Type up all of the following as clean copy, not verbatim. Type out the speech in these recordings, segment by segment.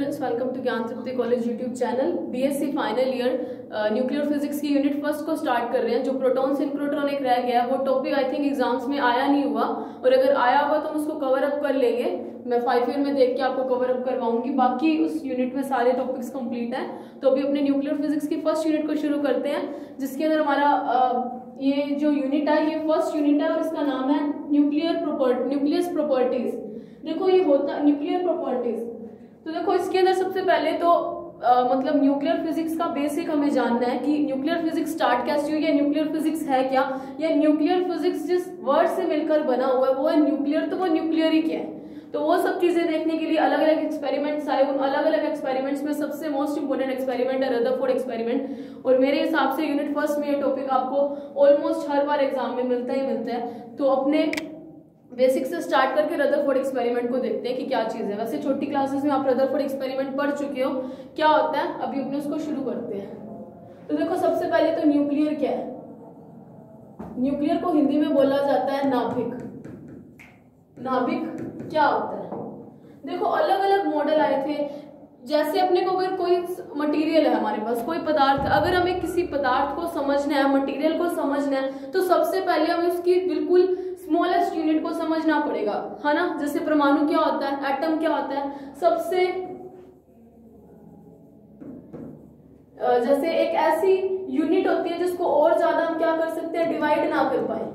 Students, welcome to Gyan Tripti college YouTube channel. BSc final year nuclear physics की unit first को start कर रहे हैं। जो प्रोटॉन सिंक्रोट्रॉन एक रह गया वो टॉपिक आई थिंक एग्जाम्स में आया नहीं हुआ, और अगर आया हुआ तो हम उसको कवर अप कर लेंगे। मैं 5 ईयर में देख के आपको कवर अप करवाऊंगी। बाकी उस यूनिट में सारे टॉपिक्स कंप्लीट हैं। तो अभी अपने न्यूक्लियर फिजिक्स की फर्स्ट यूनिट को शुरू करते हैं, जिसके अंदर हमारा ये जो यूनिट है ये फर्स्ट यूनिट है और इसका नाम है न्यूक्लियस प्रॉपर्टीज। देखो ये होता न्यूक्लियर प्रॉपर्टीज। तो देखो इसके अंदर सबसे पहले तो मतलब न्यूक्लियर फिजिक्स का बेसिक हमें जानना है कि न्यूक्लियर फिजिक्स स्टार्ट कैसे हुई, या न्यूक्लियर फिजिक्स है क्या, या न्यूक्लियर फिजिक्स जिस वर्ड से मिलकर बना हुआ है वो है न्यूक्लियर, तो वो न्यूक्लियर ही क्या है। तो वो सब चीजें देखने के लिए अलग अलग एक्सपेरिमेंट्स आए। उन अलग अलग एक्सपेरिमेंट्स में सबसे मोस्ट इंपोर्टेंट एक्सपेरिमेंट है रदरफोर्ड एक्सपेरिमेंट, और मेरे हिसाब से यूनिट फर्स्ट में ये टॉपिक आपको ऑलमोस्ट हर बार एग्जाम में मिलता ही मिलता है। तो अपने बेसिक से स्टार्ट करके रदरफोर्ड एक्सपेरिमेंट को देखते हैं कि क्या चीज है। वैसे छोटी क्लासेस में आप रदरफोर्ड एक्सपेरिमेंट पढ़ चुके हो, क्या होता है, अभी अपने उसको शुरू करते हैं। तो देखो सबसे पहले तो न्यूक्लियर क्या है। न्यूक्लियर को हिंदी में बोला जाता है नाभिक। नाभिक क्या होता है, देखो अलग अलग मॉडल आए थे। जैसे अपने को अगर कोई मटेरियल है हमारे पास, कोई पदार्थ, अगर हमें किसी पदार्थ को समझना है, मटेरियल को समझना है, तो सबसे पहले हमें उसकी बिल्कुल स्मॉलेस्ट यूनिट को समझना पड़ेगा, है ना। जैसे परमाणु क्या होता है, एटम क्या होता है, सबसे जैसे एक ऐसी यूनिट होती है जिसको और ज्यादा हम क्या कर सकते हैं, डिवाइड ना कर पाए,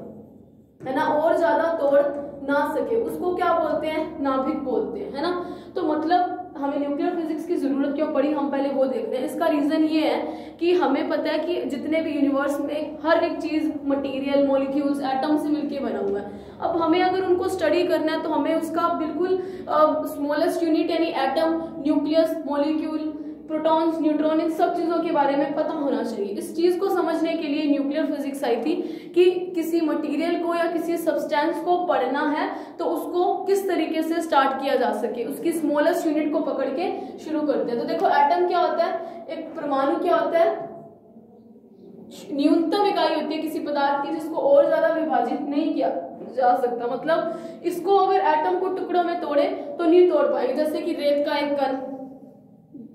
है ना, और ज्यादा तोड़ ना सके, उसको क्या बोलते हैं, नाभिक बोलते हैं, है ना। तो मतलब हमें न्यूक्लियर फिजिक्स की जरूरत क्यों पड़ी, हम पहले वो देखते हैं। इसका रीजन ये है कि हमें पता है कि जितने भी यूनिवर्स में हर एक चीज मटेरियल, मॉलिक्यूल्स, एटम से मिलके बना हुआ है। अब हमें अगर उनको स्टडी करना है तो हमें उसका बिल्कुल स्मॉलेस्ट यूनिट यानी atom, nucleus, molecule, protons, neutron, इन सब चीजों के बारे में पता होना चाहिए। इस चीज को समझने के लिए न्यूक्लियर फिजिक्स आई थी कि किसी मटेरियल को या किसी सब्सटेंस को पढ़ना है तो उसको किस तरीके से स्टार्ट किया जा सके, उसकी स्मॉलेस्ट यूनिट को पकड़ के शुरू करते हैं। तो देखो एटम क्या होता है, एक परमाणु क्या होता है, न्यूनतम इकाई होती है किसी पदार्थ की जिसको और ज्यादा विभाजित नहीं किया जा सकता। मतलब इसको अगर एटम को टुकड़ों में तोड़े तो नहीं तोड़ पाएंगे। जैसे कि रेत का एक कण,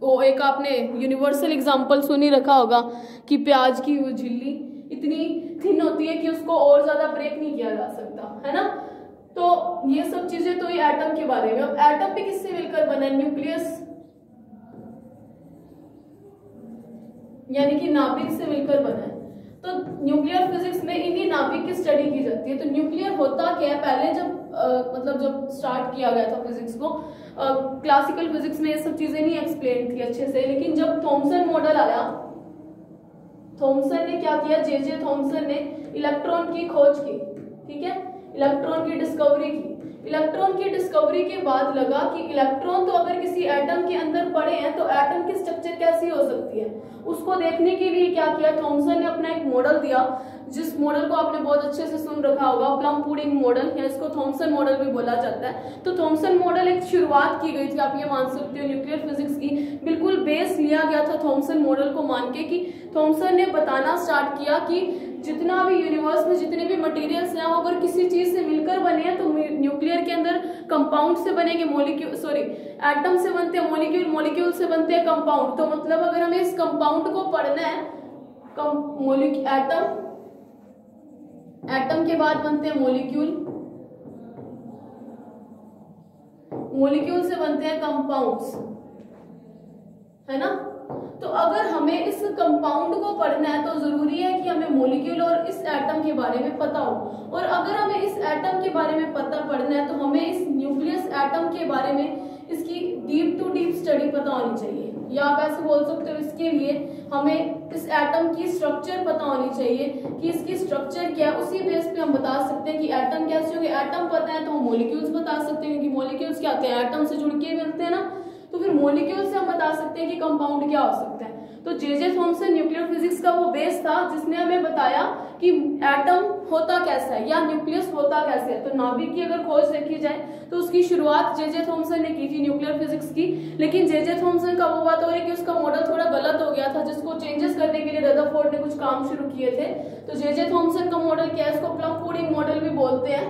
वो एक आपने यूनिवर्सल एग्जांपल सुनी रखा होगा कि प्याज की वो झिल्ली इतनी थिन होती है कि उसको और ज्यादा ब्रेक नहीं किया जा सकता, है ना। तो ये सब चीजें तो ये एटम के बारे में। अब एटम भी किससे मिलकर बना है, न्यूक्लियस यानी कि नाभिक से मिलकर बना है। तो न्यूक्लियर फिजिक्स में इन्हीं नाभिक की स्टडी की जाती है। तो न्यूक्लियर होता क्या है, पहले जब मतलब जब स्टार्ट किया गया था फिजिक्स को, क्लासिकल फिजिक्स में ये सब चीजें नहीं एक्सप्लेन थी अच्छे से, लेकिन जब थॉमसन मॉडल आया, थॉमसन ने क्या किया, जे थॉमसन ने इलेक्ट्रॉन की खोज की, ठीक है, इलेक्ट्रॉन की डिस्कवरी की। इलेक्ट्रॉन की डिस्कवरी के बाद लगा कि इलेक्ट्रॉन तो अगर किसी एटम के अंदर पड़े हैं तो एटम की स्ट्रक्चर कैसी हो सकती है, उसको देखने के लिए क्या किया, थॉमसन ने अपना एक मॉडल दिया, जिस मॉडल को आपने बहुत अच्छे से सुन रखा होगा, प्लम पुडिंग मॉडल, या इसको थॉमसन मॉडल भी बोला जाता है। तो थॉमसन मॉडल एक शुरुआत की गई थी, आप ये मान सकते हो, न्यूक्लियर फिजिक्स की बिल्कुल बेस लिया गया था थॉमसन मॉडल को मान के, कि थॉमसन ने बताना स्टार्ट किया कि जितना भी यूनिवर्स में जितने भी मटेरियल्स हैं वो अगर किसी चीज से मिलकर बने हैं तो न्यूक्लियर के अंदर कंपाउंड से बनेंगे, एटम से बनते हैं मॉलिक्यूल, मॉलिक्यूल से बनते हैं कंपाउंड। तो मतलब अगर हमें इस कंपाउंड को पढ़ना है, एटम के बाद बनते हैं मॉलिक्यूल, मॉलिक्यूल से बनते हैं कंपाउंड्स, है ना। तो अगर हमें इस कंपाउंड को पढ़ना है तो जरूरी है कि हमें मॉलिक्यूल और इस एटम के बारे में पता हो, और अगर हमें इस एटम के बारे में पढ़ना है तो हमें इस न्यूक्लियस एटम के बारे में इसकी डीप टू डीप स्टडी पता होनी चाहिए, या आप ऐसे बोल सकते हो इसके लिए हमें इस एटम की स्ट्रक्चर पता होनी चाहिए कि इसकी स्ट्रक्चर क्या है। उसी बेस पे हम बता सकते हैं कि एटम कैसे होंगे। एटम पता है तो हम मॉलिक्यूल्स बता सकते हैं, क्योंकि मॉलिक्यूल्स क्या होते हैं, एटम से जुड़ के मिलते हैं ना। तो फिर मॉलिक्यूल से हम बता सकते हैं कि कंपाउंड क्या हो सकता है। तो जे थॉमसन न्यूक्लियर फिजिक्स का वो बेस था जिसने हमें बताया कि एटम होता कैसा है या न्यूक्लियस होता कैसे है। तो नाभिक की अगर खोज देखी जाए तो उसकी शुरुआत जे थॉमसन ने की थी न्यूक्लियर फिजिक्स की, लेकिन जे थॉमसन का वो बात हो रही है कि उसका मॉडल थोड़ा गलत हो गया था, जिसको चेंजेस करने के लिए रदरफोर्ड ने कुछ काम शुरू किए थे। तो जे थॉमसन का मॉडल क्या है, इसको प्लम पुडिंग मॉडल भी बोलते हैं।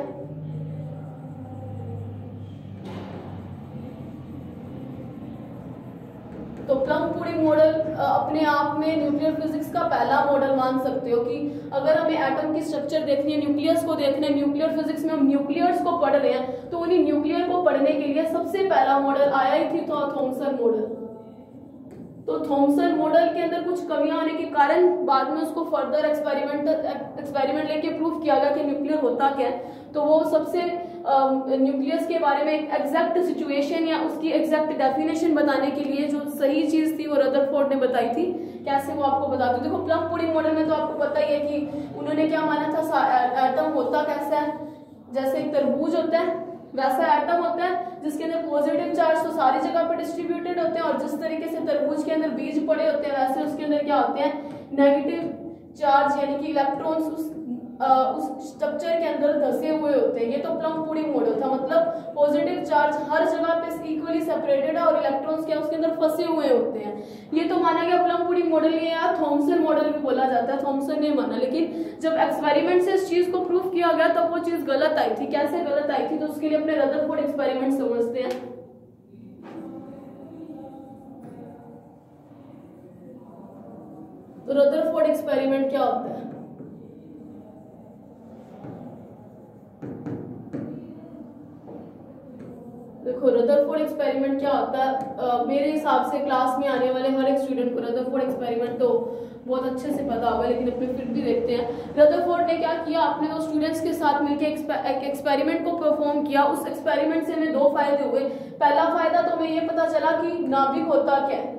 तो प्लम पुडिंग मॉडल अपने आप में न्यूक्लियर फिजिक्स का पहला मॉडल मान सकते हो कि अगर हमें एटम की स्ट्रक्चर देखनी है, न्यूक्लियस को देखना है, न्यूक्लियर फिजिक्स में हम न्यूक्लियर्स को पढ़ रहे हैं, तो उन्हीं न्यूक्लियर को पढ़ने के लिए सबसे पहला मॉडल आया ही थी तो थॉमसन मॉडल। तो थॉमसन मॉडल के अंदर कुछ कमियां आने के कारण बाद में उसको फर्दर एक्सपेरिमेंट लेके प्रूव किया गया कि न्यूक्लियर होता क्या है। तो वो सबसे न्यूक्लियस के बारे में एग्जैक्ट सिचुएशन या उसकी एग्जैक्ट डेफिनेशन बताने के लिए जो सही चीज थी वो रदरफोर्ड ने बताई थी। कैसे वो आपको बता दूं, देखो प्लम पुडिंग मॉडल में तो आपको पता ही है कि उन्होंने क्या माना था, एटम होता कैसा है, जैसे एक तरबूज होता है वैसा एटम होता है जिसके अंदर पॉजिटिव चार्ज तो सारी जगह पर डिस्ट्रीब्यूटेड होते हैं, और जिस तरीके से तरबूज के अंदर बीज पड़े होते हैं वैसे उसके अंदर क्या होते हैं, नेगेटिव चार्ज यानी कि इलेक्ट्रॉन्स उस स्ट्रक्चर के अंदर धसे हुए होते हैं। ये तो प्लम पुडिंग मॉडल था, मतलब पॉजिटिव चार्ज हर जगह पे इक्वली सेपरेटेड है और इलेक्ट्रॉन्स क्या उसके अंदर फंसे हुए होते हैं। ये तो माना गया प्लम पुडिंग मॉडल, ये या थॉमसन मॉडल भी बोला जाता है, थॉमसन ने माना। लेकिन जब एक्सपेरिमेंट से इस चीज को प्रूव किया गया तब वो चीज गलत आई थी। कैसे गलत आई थी, तो उसके लिए अपने रदरफोर्ड एक्सपेरिमेंट समझते हैं। तो रदरफोर्ड एक्सपेरिमेंट क्या होता है, देखो रदरफोर्ड एक्सपेरिमेंट क्या होता है, मेरे हिसाब से क्लास में आने वाले हर एक स्टूडेंट को रदरफोर्ड एक्सपेरिमेंट तो बहुत अच्छे से पता होगा, लेकिन अपने फिर भी देखते हैं। रदरफोर्ड ने क्या किया, अपने दो स्टूडेंट्स के साथ मिलकर एक एक्सपेरिमेंट को परफॉर्म किया। उस एक्सपेरिमेंट से हमें दो फायदे हुए। पहला फायदा तो हमें ये पता चला कि नाभिक होता क्या है,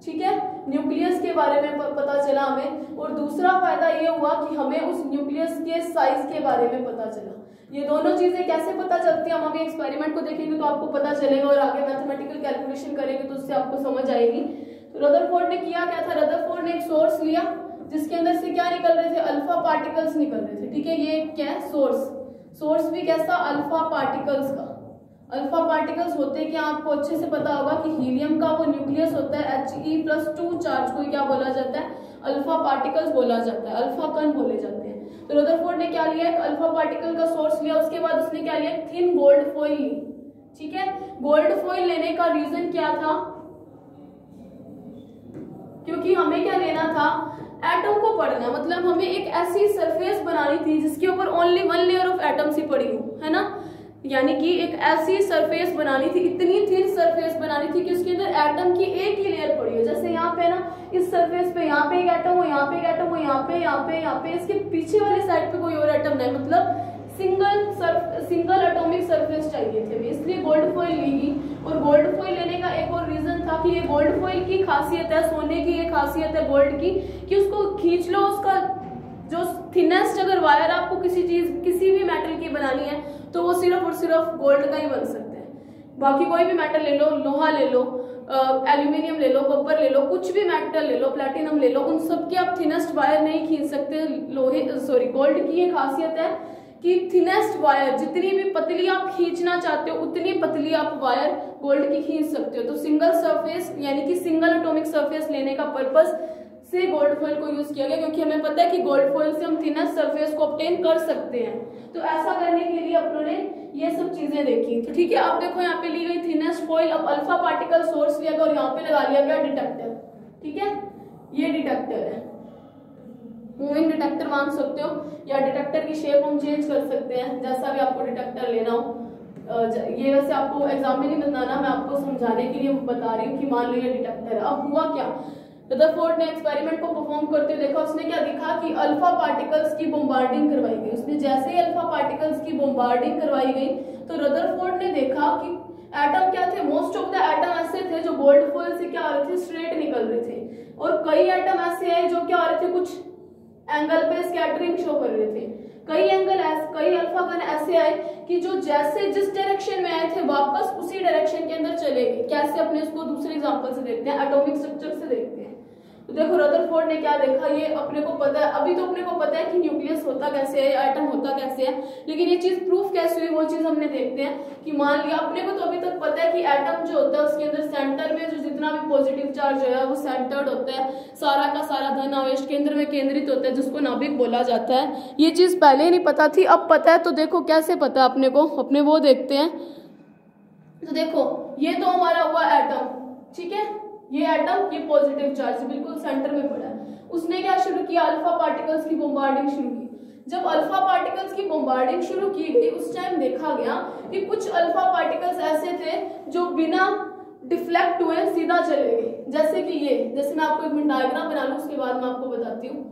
ठीक है, न्यूक्लियस के बारे में पता चला हमें, और दूसरा फायदा ये हुआ कि हमें उस न्यूक्लियस के साइज के बारे में पता चला। ये दोनों चीजें कैसे पता चलती है, हम अभी एक्सपेरिमेंट को देखेंगे तो आपको पता चलेगा, और आगे मैथमेटिकल कैलकुलेशन करेंगे तो उससे आपको समझ आएगी। तो रदरफोर्ड ने किया क्या था, रदरफोर्ड ने एक सोर्स लिया जिसके अंदर से क्या निकल रहे थे, अल्फा पार्टिकल्स निकल रहे थे, ठीक है। ये क्या है, सोर्स भी कैसा, अल्फा पार्टिकल्स का। अल्फा पार्टिकल्स होते हैं कि आपको अच्छे से पता होगा कि हीलियम का वो न्यूक्लियस होता है He+2 चार्ज को क्या बोला जाता है, अल्फा पार्टिकल्स बोला जाता है, अल्फा कण बोले जाते हैं। तो रदरफोर्ड ने क्या लिया, एक अल्फा पार्टिकल का सोर्स लिया, उसके बाद उसने क्या लिया, थिन गोल्ड फॉइल ली, ठीक है। गोल्ड फॉइल लेने का रीजन क्या था, क्योंकि हमें क्या लेना था, एटम को पढ़ना, मतलब हमें एक ऐसी सरफेस बनानी थी जिसके ऊपर only one layer of atoms ही पड़ी हो, है ना, यानी कि एक ऐसी सरफेस बनानी थी, इतनी थिन सरफेस बनानी थी कि उसके अंदर एटम की एक ही लेयर पड़ी हो। जैसे यहाँ पे ना, इस सरफेस पे यहाँ पे एक एटम हो, यहाँ पे एक एटम हो, यहाँ पे इसके पीछे वाली साइड पे कोई और एटम नहीं, मतलब सिंगल एटॉमिक सरफेस चाहिए थे, इसलिए गोल्ड फॉइल ली। और गोल्ड फॉइल लेने का एक और रीजन था कि ये गोल्ड फॉइल की खासियत है, सोने की ये खासियत है गोल्ड की, कि उसको खींच लो, उसका जो थिनेस्ट अगर वायर आपको किसी भी मेटल की बनानी है तो वो सिर्फ और सिर्फ गोल्ड का ही बन सकते हैं। बाकी कोई भी मेटल ले लो, लोहा ले लो, एल्यूमिनियम ले लो, कॉपर ले लो, कुछ भी मेटल ले लो, प्लेटिनम ले लो, उन सब के आप थिनेस्ट वायर नहीं खींच सकते। गोल्ड की ये खासियत है कि थिनेस्ट वायर, जितनी भी पतली आप खींचना चाहते हो उतनी पतली आप वायर गोल्ड की खींच सकते हो। तो सिंगल सरफेस यानी कि सिंगल एटॉमिक सरफेस लेने का पर्पस से गोल्ड फॉइल को यूज किया गया, क्योंकि हमें पता है कि गोल्ड फॉइल से हम थिनेस्ट सरफेस को ऑब्टेन कर सकते हैं। तो ऐसा करने के लिए अपनों ने ये सब चीजें देखी। तो ठीक है, आप देखो यहाँ पे ली गई थिनेस्ट फॉइल, अब अल्फा पार्टिकल सोर्स लिया गया और यहाँ पे लगा लिया गया डिटेक्टर, ठीक है, ये डिटेक्टर है, मूविंग डिटेक्टर मान सकते हो, या डिटेक्टर की शेप हम चेंज कर सकते हैं, जैसा भी आपको डिटेक्टर लेना हो। ये वैसे आपको एग्जाम में नहीं बताना, मैं आपको समझाने के लिए बता रही हूँ कि मान लो ये डिटेक्टर है। अब हुआ क्या, रदरफोर्ड ने एक्सपेरिमेंट को परफॉर्म करते हुए देखा, उसने क्या दिखा कि अल्फा पार्टिकल्स की बॉम्बार्डिंग करवाई गई। उसने जैसे ही अल्फा पार्टिकल्स की बॉम्बार्डिंग करवाई गई तो रदरफोर्ड ने देखा कि एटम क्या थे, मोस्ट ऑफ द एटम ऐसे थे जो गोल्ड फॉइल से क्या हो रहे थे, स्ट्रेट निकल रहे थे, और कई एटम ऐसे आए जो क्या हो रहे थे, कुछ एंगल पे स्कैटरिंग शो कर रहे थे। कई अल्फा कण ऐसे आए कि जो जैसे जिस डायरेक्शन में आए थे वापस उसी डायरेक्शन के अंदर चले गए। कैसे, अपने इसको दूसरे एग्जांपल से देखते हैं, एटॉमिक स्ट्रक्चर से देखते हैं। तो देखो रदरफोर्ड ने क्या देखा, ये अपने को पता है, अभी तो अपने को पता है कि न्यूक्लियस होता कैसे है, एटम होता कैसे है, लेकिन ये चीज प्रूफ कैसे हुई वो चीज हमने देखते हैं। कि मान लिया अपने को तो अभी तक पता है कि एटम जो होता है उसके अंदर सेंटर में जो जितना भी पॉजिटिव चार्ज है वो सेंटर्ड होता है, सारा का सारा धन आवेश केंद्र में केंद्रित होता है, जिसको नाभिक बोला जाता है। ये चीज पहले ही नहीं पता थी, अब पता है। तो देखो कैसे पता है अपने को, अपने वो देखते हैं। तो देखो ये तो हमारा हुआ एटम, ठीक है, ये एटम, ये पॉजिटिव चार्ज बिल्कुल सेंटर में पड़ा है। उसने क्या शुरू किया, अल्फा पार्टिकल्स की बॉम्बार्डिंग शुरू की। जब अल्फा पार्टिकल्स की बॉम्बार्डिंग शुरू की गई उस टाइम देखा गया कि कुछ अल्फा पार्टिकल्स ऐसे थे जो बिना डिफ्लेक्ट हुए सीधा चले गए, जैसे कि ये, जैसे मैं आपको एक मिनट डायग्राम बना लूं उसके बाद मैं आपको बताती हूँ।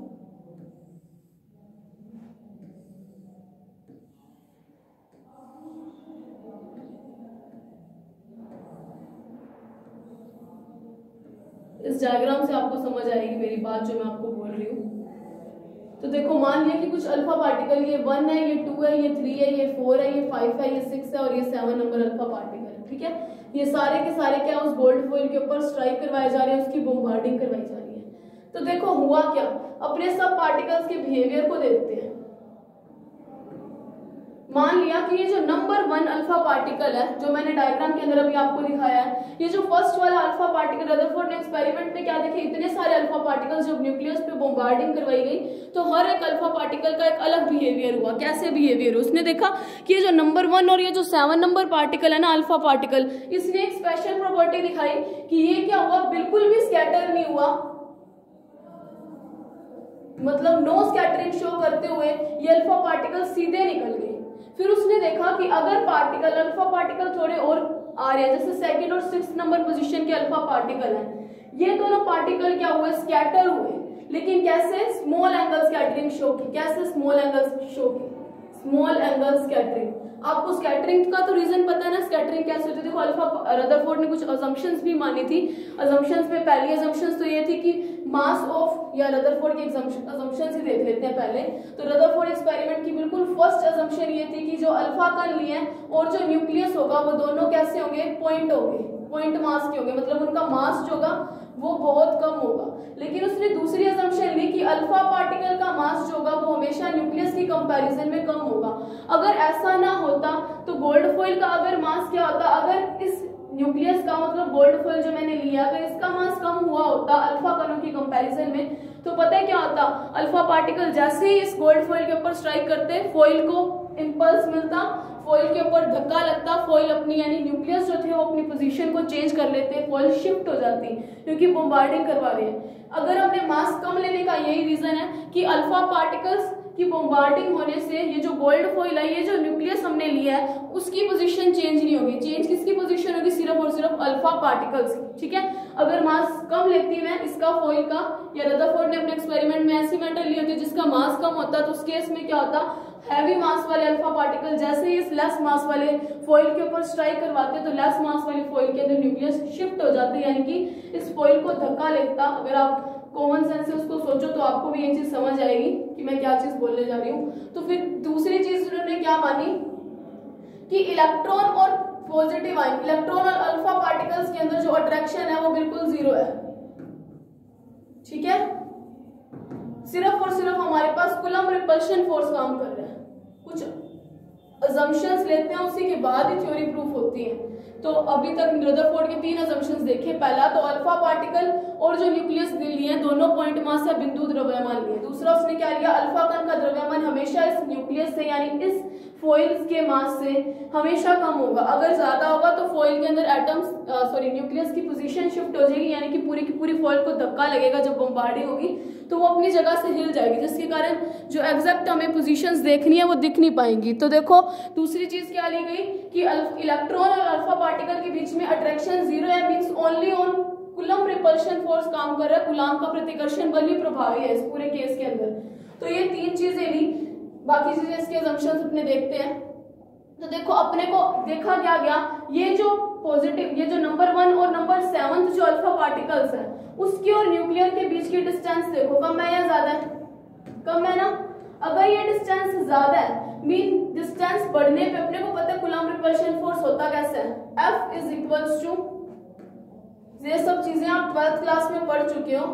इस डायग्राम से आपको समझ आएगी मेरी बात जो मैं आपको बोल रही हूँ। तो देखो, मान लिया कि कुछ अल्फा पार्टिकल, ये 1 है, ये 2 है, ये 3 है, ये 4 है, ये 5 है, ये 6 है और ये 7 नंबर अल्फा पार्टिकल है। ठीक है, ये सारे के सारे क्या उस गोल्ड फॉइल के ऊपर स्ट्राइक करवाए जा रहे हैं, उसकी बॉम्बार्डिंग करवाई जा रही है। तो देखो हुआ क्या, अपने सब पार्टिकल्स के बिहेवियर को देखते हैं। मान लिया कि ये जो नंबर 1 अल्फा पार्टिकल है, जो मैंने डायग्राम के अंदर अभी आपको दिखाया है, ये जो फर्स्ट वाला अल्फा पार्टिकल, रदरफोर्ड ने एक्सपेरिमेंट में क्या देखे, इतने सारे अल्फा पार्टिकल्स जब न्यूक्लियस पे बॉम्बार्डिंग करवाई गई तो हर एक अल्फा पार्टिकल का एक अलग बिहेवियर हुआ। कैसे बिहेवियर हुआ, उसने देखा कि ये जो नंबर 1 और ये जो 7 नंबर पार्टिकल है ना अल्फा पार्टिकल, इसने एक स्पेशल प्रॉपर्टी दिखाई कि ये क्या हुआ, बिल्कुल भी स्कैटर नहीं हुआ, मतलब नो स्कैटरिंग शो करते हुए ये अल्फा पार्टिकल सीधे निकल गए। फिर उसने देखा कि अगर पार्टिकल, अल्फा पार्टिकल थोड़े और आ रहे हैं, जैसे सेकंड और 6 नंबर पोजीशन के अल्फा पार्टिकल हैं, ये दोनों पार्टिकल क्या हुए, स्कैटर हुए, लेकिन कैसे, स्मॉल एंगल स्कैटरिंग शो की। कैसे स्मॉल एंगल शो की, स्मॉल एंगल स्कैटरिंग। आपको स्कैटरिंग का तो रीजन पता है ना, स्कैटरिंग कैसे होती है। देखो अल्फा, रदरफोर्ड ने कुछ अजम्पशंस भी मानी थी। अजम्पशंस में पहली अजम्पशंस तो ये थी कि मास ऑफ, या रदरफोर्ड की अजम्पशंस ही देख लेते हैं पहले। तो रदरफोर्ड एक्सपेरिमेंट की बिल्कुल फर्स्ट अजम्पशन ये थी कि जो अल्फा कण लिए और जो न्यूक्लियस होगा वो दोनों कैसे होंगे, पॉइंट होंगे, पॉइंट मास के होंगे, मतलब उनका मास जो होगा वो बहुत कम होगा। लेकिन उसने दूसरी अजम्पशन ली कि अल्फा पार्टिकल का मास जो होगा वो हमेशा न्यूक्लियस की कंपैरिजन में कम होगा। अगर ऐसा ना होता तो गोल्ड फॉइल का अगर मास क्या होता, अगर इस न्यूक्लियस का, मतलब गोल्ड फॉइल जो मैंने लिया, अगर इसका मास कम हुआ होता अल्फा कणों की कंपैरिजन में, तो पता है क्या होता, अल्फा पार्टिकल जैसे ही इस गोल्ड फॉइल के ऊपर स्ट्राइक करते, फॉइल को इम्पल्स मिलता, फॉइल के ऊपर धक्का लगता, फॉइल अपनी, यानी न्यूक्लियस जो थे वो अपनी पोजीशन को चेंज कर लेते, फॉइल शिफ्ट हो जाती, क्योंकि बॉम्बार्डिंग करवा रहे हैं। अगर हमने मास कम लेने का यही रीजन है कि अल्फा पार्टिकल्स की बॉम्बार्डिंग होने से ये जो गोल्ड फॉइल है, ये जो न्यूक्लियस हमने लिया है, उसकी पोजीशन चेंज नहीं होगी। चेंज किसकी पोजीशन होगी, सिर्फ और सिर्फ अल्फा पार्टिकल्स की। ठीक है, अगर मास कम लेती मैं इसका, फॉइल का, या रदरफोर्ड ने अपने एक्सपेरिमेंट में ऐसी मेटल ली होती है जिसका मास कम होता, तो उस केस में क्या होता, हैवी मास वाले अल्फा पार्टिकल जैसे ही इस लेस मास वाले फॉइल के ऊपर स्ट्राइक करवाते तो लेस मास वाली फॉइल के अंदर न्यूक्लियस शिफ्ट हो जाती, यानी कि इस फॉइल को धक्का लेता। अगर आप कॉमन सेंस से उसको सोचो तो आपको भी ये चीज समझ आएगी कि मैं क्या चीज बोलने जा रही हूँ। तो फिर दूसरी चीज उन्होंने क्या मानी कि इलेक्ट्रॉन और पॉजिटिव आयन, इलेक्ट्रॉन और अल्फा पार्टिकल्स के अंदर जो अट्रैक्शन है वो बिल्कुल जीरो है। ठीक है, सिर्फ और सिर्फ हमारे पास कूलम्ब रिपल्शन फोर्स काम कर रहा है। कुछ अजम्पशंस लेते हैं, उसी के बाद ही थ्योरी प्रूफ होती है। तो अभी तक रदरफोर्ड के 3 अजम्पशंस देखे। पहला तो अल्फा पार्टिकल और जो न्यूक्लियस लिए दोनों पॉइंट मास या बिंदु द्रव्यमान लिए। दूसरा उसने क्या लिया, अल्फा कण का द्रव्यमान हमेशा इस न्यूक्लियस से, यानी इस फॉइल्स के मास से हमेशा कम होगा। अगर ज्यादा होगा तो फॉइल के अंदर एटम्स, न्यूक्लियस की पोजीशन शिफ्ट हो जाएगी, यानी कि पूरी की पूरी फॉइल को धक्का लगेगा जब बमबार्डिंग होगी तो वो अपनी जगह से हिल जाएगी, जिसके कारण जो एग्जैक्ट हमें पोजीशंस देखनी है वो दिख नहीं पाएंगी। तो देखो दूसरी चीज क्या ली गई कि इलेक्ट्रॉन और अल्फा पार्टिकल के बीच में अट्रैक्शन जीरो है, means only on coulomb repulsion force काम कर रहा है, कूलम्ब का प्रतिकर्षण बल ही प्रभावी है इस पूरे केस के अंदर। तो ये 3 चीजें ली, बाकी चीजें इसके असम्पशंस अपने देखते हैं। तो देखो अपने को देखा क्या गया, ये जो पॉजिटिव, ये जो नंबर 1 और नंबर 7 जो अल्फा पार्टिकल्स है उसकी और न्यूक्लियर के बीच की डिस्टेंस देखो कम है या ज्यादा है, कम है ना। अगर ये डिस्टेंस ज्यादा है, मीन डिस्टेंस बढ़ने पे अपने को पता है कूलम्ब रिपल्शन फोर्स होता कैसे है, F इज इक्वल्स टू, ये सब चीजें आप 12th क्लास में पढ़ चुके हो,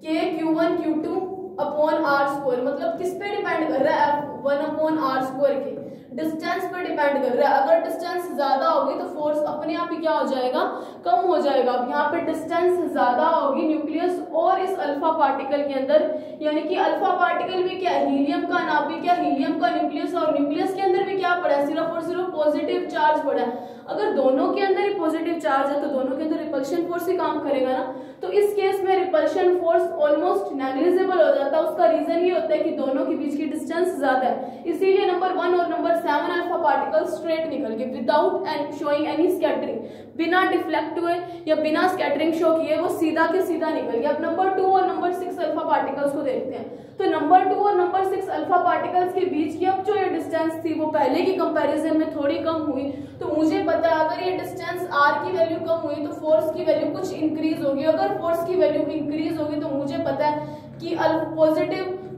K Q1 upon are square, मतलब किस पे डिपेंड कर रहा है, F1 अपॉन आर स्क्वायर के डिस्टेंस पे डिपेंड कर रहा है। अगर डिस्टेंस ज्यादा होगी तो फोर्स अपने आप ही क्या हो जाएगा, कम हो जाएगा। अब यहाँ पे डिस्टेंस ज्यादा होगी न्यूक्लियस और इस अल्फा पार्टिकल के अंदर, यानी कि अल्फा पार्टिकल भी क्या, हीलियम का नाभिक, क्या हीलियम का न्यूक्लियस, और न्यूक्लियस के अंदर भी क्या पड़ा है, सिर्फ और सिर्फ पॉजिटिव चार्ज पड़ा है। अगर दोनों के अंदर ही पॉजिटिव चार्ज है तो दोनों के अंदर रिपल्शन फोर्स ही काम करेगा ना। तो इस केस में रिपल्शन फोर्स ऑलमोस्ट नेग्लिजिबल हो जाता है। उसका रीजन ये होता है कि दोनों के बीच की डिस्टेंस ज्यादा है, इसीलिए नंबर 1 और नंबर 7 अल्फा पार्टिकल्स स्ट्रेट निकल गए without and showing any scattering, बिना डिफ्लेक्ट हुए या बिना स्कैटरिंग शो किए वो सीधा के सीधा निकल गया। अब नंबर 2 और नंबर 6 अल्फा पार्टिकल्स को देखते हैं। तो नंबर 2 और नंबर 6 अल्फा पार्टिकल्स के बीच की अब जो ये डिस्टेंस थी वो पहले की कंपैरिजन में थोड़ी कम हुई। तो मुझे पता है अगर ये डिस्टेंस r की वैल्यू कम हुई तो फोर्स की वैल्यू कुछ इंक्रीज होगी। अगर फोर्स की वैल्यू इंक्रीज होगी तो मुझे पता है कि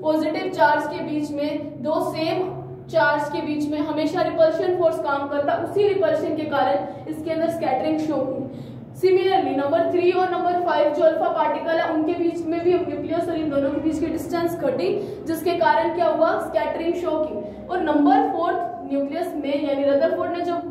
पॉजिटिव चार्ज के बीच में, दो सेम चार्ज के बीच में हमेशा रिपल्शन फोर्स काम करता, उसी रिपल्शन के कारण इसके अंदर स्कैटरिंग शो हुई। सिमिलरली नंबर 3 और नंबर 5 जो अल्फा पार्टिकल है उनके बीच में भी न्यूक्लियस और इन दोनों के बीच की डिस्टेंस घटी, जिसके कारण क्या हुआ, स्कैटरिंग शो की। और नंबर 4 न्यूक्लियस में यानी रदरफोर्ड ने जब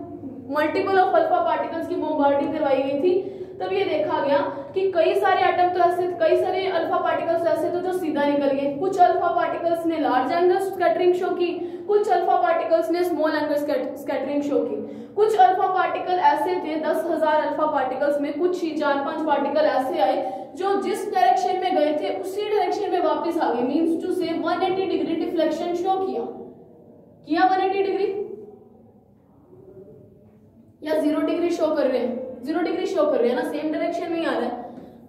मल्टीपल ऑफ अल्फा पार्टिकल्स की बॉम्बार्डिंग करवाई गई थी तब ये देखा गया कि कई सारे एटम तो ऐसे, कई सारे अल्फा पार्टिकल्स ऐसे तो जो सीधा निकल गए। कुछ अल्फा पार्टिकल्स ने लार्ज एंगल स्कैटरिंग शो की, कुछ अल्फा पार्टिकल्स ने स्मॉल एंगल स्कैटरिंग शो की। कुछ अल्फा पार्टिकल ऐसे थे 10,000 अल्फा पार्टिकल्स में कुछ ही 4-5 पार्टिकल ऐसे आए जो जिस डायरेक्शन में गए थे उसी डायरेक्शन में वापस आ गए, मींस टू से 180 डिग्री डिफ्लेक्शन शो किया 180 डिग्री या 0 डिग्री शो कर रहे हैं, 0 डिग्री शो कर रहे हैं ना, सेम डायरेक्शन में ही आ रहा है।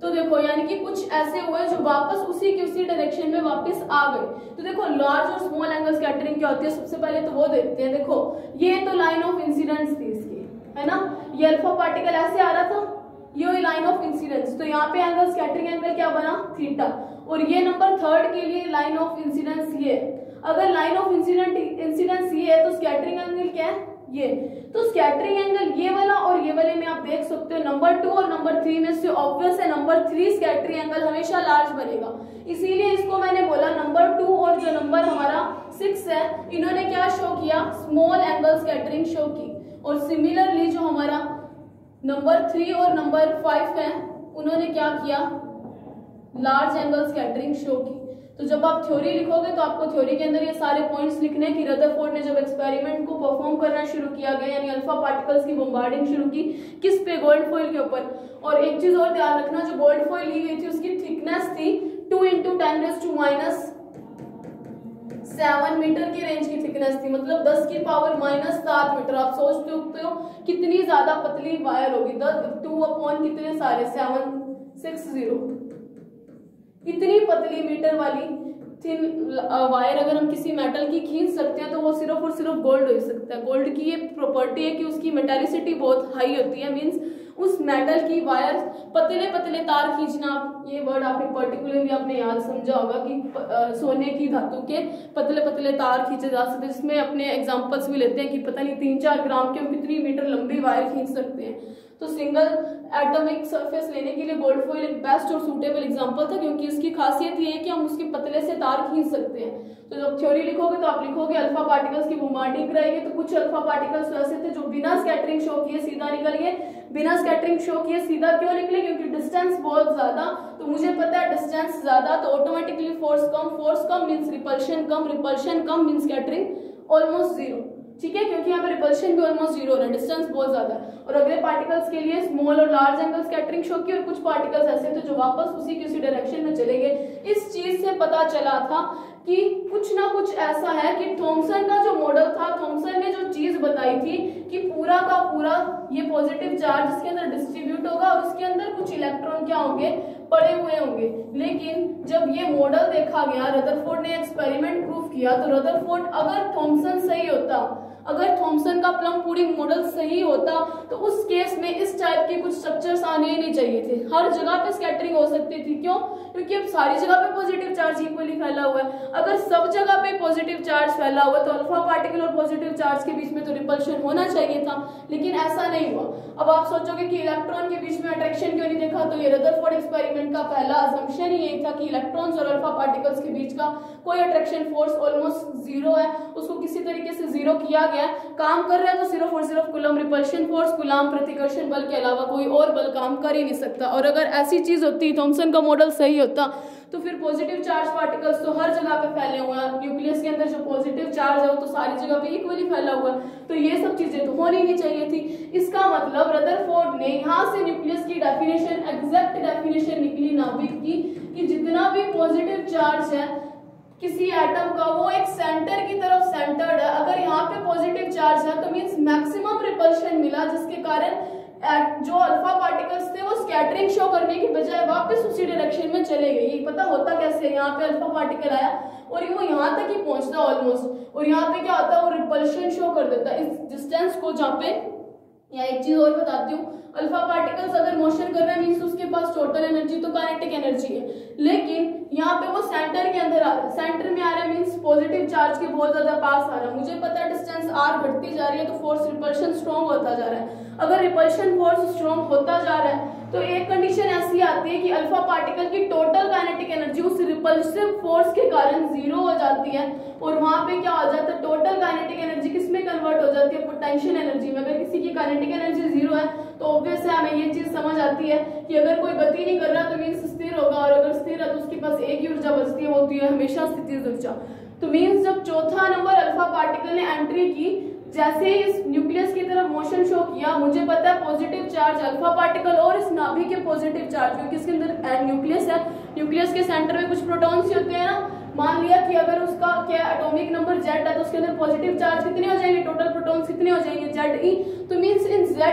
तो देखो यानी कि कुछ ऐसे हुए जो वापस उसी के उसी डायरेक्शन में वापस आ गए। तो देखो लार्ज और स्मॉल एंगल स्कैटरिंग क्या होती है, सबसे पहले तो वो देखते हैं। देखो ये तो लाइन ऑफ इंसिडेंस थी इसकी, है ना, ये अल्फा पार्टिकल ऐसे आ रहा था, ये लाइन ऑफ इंसिडेंस, तो यहाँ पे एंगल स्कैटरिंग एंगल क्या बना, थीटा। और ये नंबर 3 के लिए लाइन ऑफ इंसिडेंस ये, अगर लाइन ऑफ इंसिडेंस ये है तो स्कैटरिंग एंगल क्या है, ये। तो स्कैटरिंग एंगल ये वाला और ये वाले में आप देख सकते हो नंबर 2 और नंबर 3 में से ऑब्वियस है नंबर 3 स्कैटरिंग एंगल हमेशा लार्ज बनेगा, इसीलिए इसको मैंने बोला नंबर 2 और जो नंबर हमारा 6 है इन्होंने क्या शो किया, स्मॉल एंगल स्कैटरिंग शो की। और सिमिलरली जो हमारा नंबर 3 और नंबर 5 है उन्होंने क्या किया, लार्ज एंगल स्कैटरिंग शो की। तो जब आप थ्योरी लिखोगे तो आपको थ्योरी के अंदर ये सारे पॉइंट्स लिखने कि रदरफोर्ड ने जब एक्सपेरिमेंट को परफॉर्म करना शुरू किया गया यानी अल्फा पार्टिकल्स की बॉम्बार्डिंग शुरू की, किस पे, गोल्ड फॉइल के ऊपर। और एक चीज और ध्यान रखना, जो गोल्ड फॉइल ली गई थी उसकी थिकनेस थी 2 × 10⁻⁷ मीटर की रेंज की थिकनेस थी, मतलब 10⁻⁷ मीटर। आप सोच सकते हो कितनी ज्यादा पतली वायर होगी, 2 कितने सारे 760, इतनी पतली मीटर वाली थिन वायर अगर हम किसी मेटल की खींच सकते हैं तो वो सिर्फ और सिर्फ गोल्ड हो सकता है। गोल्ड की ये प्रॉपर्टी है कि उसकी मेटालिसिटी बहुत हाई होती है, मींस उस मेटल की वायर पतले पतले तार खींचना, ये वर्ड आपने पर्टिकुलरली आपने याद समझा होगा कि सोने की धातु के पतले पतले तार खींचे जा सकते हैं, जिसमें अपने एग्जांपल्स भी लेते हैं कि पता नहीं 3-4 ग्राम के हम कितनी मीटर लंबी वायर खींच सकते हैं। तो सिंगल एटॉमिक सरफेस लेने के लिए गोल्ड फॉइल एक बेस्ट और सूटेबल एग्जांपल था, क्योंकि इसकी खासियत ये है कि हम उसके पतले से तार खींच सकते हैं। तो जब थ्योरी लिखोगे तो आप लिखोगे अल्फा पार्टिकल्स की बॉम्बार्डिंग कराएंगे, तो कुछ अल्फा पार्टिकल्स ऐसे थे जो बिना स्कैटरिंग शो किए सीधा निकल गए। बिना स्कैटरिंग शो किए सीधा क्यों निकले, क्योंकि डिस्टेंस बहुत ज्यादा, तो मुझे पता है डिस्टेंस ज्यादा तो ऑटोमेटिकली फोर्स कम मींस रिपल्शन कम मींस स्कैटरिंग ऑलमोस्ट 0, ठीक है, क्योंकि यहाँ पे रिपल्शन भी ऑलमोस्ट 0 हो रहा है, डिस्टेंस बहुत ज्यादा है। और अगले पार्टिकल्स के लिए स्मॉल और लार्ज एंगल स्कैटरिंग शो की, और कुछ पार्टिकल्स ऐसे थे जो वापस उसी की उसी डायरेक्शन में चले गए। इस चीज से पता चला था कि कुछ ना कुछ ऐसा है कि थॉमसन का जो मॉडल था, थॉमसन ने जो चीज बताई थी कि पूरा का पूरा ये पॉजिटिव चार्ज इसके अंदर डिस्ट्रीब्यूट होगा और उसके अंदर कुछ इलेक्ट्रॉन क्या होंगे, पड़े हुए होंगे। लेकिन जब ये मॉडल देखा गया, रदरफोर्ड ने एक्सपेरिमेंट प्रूफ किया, तो रदरफोर्ड अगर थॉमसन सही होता, अगर थॉमसन का प्लम पुडिंग मॉडल सही होता तो उस केस में इस टाइप के कुछ स्ट्रक्चर्स आने ही नहीं चाहिए थे। हर जगह पे स्कैटरिंग हो सकती थी, क्यों, क्योंकि अब सारी जगह पे पॉजिटिव चार्ज इक्वली फैला हुआ है। अगर सब जगह पे पॉजिटिव चार्ज फैला हुआ तो अल्फा पार्टिकल और पॉजिटिव चार्ज के बीच में तो रिपल्शन होना चाहिए था, लेकिन ऐसा नहीं हुआ। अब आप सोचोगे कि इलेक्ट्रॉन के बीच में अट्रैक्शन क्यों नहीं देखा, तो ये रदरफोर्ड एक्सपेरिमेंट का पहला असम्पशन ही यही था कि इलेक्ट्रॉन्स और अल्फा पार्टिकल्स के बीच का कोई अट्रैक्शन फोर्स ऑलमोस्ट 0 है, उसको किसी तरीके से 0 किया गया है, काम कर रहा है तो सिर्फ और सिर्फ कूलम रिपल्शन फोर्स, कूलम प्रतिकर्षण बल के अलावा कोई और बल काम कर ही नहीं सकता। और अगर ऐसी चीज होती, थॉमसन का मॉडल सही होता, तो फिर पॉजिटिव चार्ज पार्टिकल्स तो हर जगह पे फैले हुए हैं, न्यूक्लियस के अंदर जो पॉजिटिव चार्ज है वो तो सारी जगह पे इक्वली फैला हुआ है, तो ये सब चीजें तो होनी नहीं चाहिए थी। इसका मतलब रदरफोर्ड ने यहाँ से न्यूक्लियस की डेफिनेशन, एग्जैक्ट डेफिनेशन निकली नाभिक की कि जितना भी पॉजिटिव चार्ज है किसी एटम का वो एक सेंटर की तरफ सेंटर्ड है। अगर यहाँ पे पॉजिटिव चार्ज है तो मींस मैक्सिमम रिपल्शन मिला, जिसके कारण जो अल्फा पार्टिकल्स थे वो स्कैटरिंग शो करने की बजाय वापस उसी डायरेक्शन में चले गए। पता होता कैसे, यहाँ पे अल्फा पार्टिकल आया और वो यहाँ तक ही पहुंचता ऑलमोस्ट, और यहाँ पे क्या होता है वो रिपल्शन शो कर देता है इस डिस्टेंस को। जहाँ पे या एक चीज और बताती हूँ, अल्फा पार्टिकल्स अगर मोशन कर रहे हैं मींस उसके पास टोटल एनर्जी तो काइनेटिक एनर्जी है, लेकिन यहाँ पे वो सेंटर के अंदर आ रहा है, सेंटर में आ रहा है मींस पॉजिटिव चार्ज के बहुत ज्यादा पास आ रहा है। मुझे पता है डिस्टेंस r बढ़ती जा रही है तो फोर्स रिपल्शन स्ट्रॉन्ग होता जा रहा है। अगर रिपल्शन फोर्स स्ट्रॉन्ग होता जा रहा है तो एक कंडीशन ऐसी आती है कि अल्फा पार्टिकल की टोटल काइनेटिक एनर्जी उस रिपल्सिव फोर्स के कारण जीरो हो जाती है, और वहां पे क्या हो जाता है, टोटल काइनेटिक एनर्जी किसमें कन्वर्ट हो जाती है, पोटेंशियल एनर्जी में। अगर किसी की काइनेटिक एनर्जी जीरो है तो ऑब्वियस है हमें ये चीज समझ आती है कि अगर कोई गति नहीं कर रहा तो मीन्स स्थिर होगा, और अगर स्थिर है तो उसके पास एक ही ऊर्जा बचती है, वो होती है हमेशा स्थितिज ऊर्जा। तो मीन्स जब चौथा नंबर अल्फा पार्टिकल ने एंट्री की, जैसे ही इस न्यूक्लियस की तरफ मोशन शो किया, मुझे पता है पॉजिटिव चार्ज अल्फा पार्टिकल और इस नाभिक के पॉजिटिव चार्ज, क्योंकि इसके अंदर न्यूक्लियस है, न्यूक्लियस के सेंटर में कुछ प्रोटॉन्स ही होते हैं ना। मान लिया कि अगर उसका क्या एटॉमिक नंबर Z है तो उसके अंदर पॉजिटिव चार्ज कितने हो जाएंगे, टोटल प्रोटॉन्स कितने हो जाएंगे, Ze। तो मींस इन Ze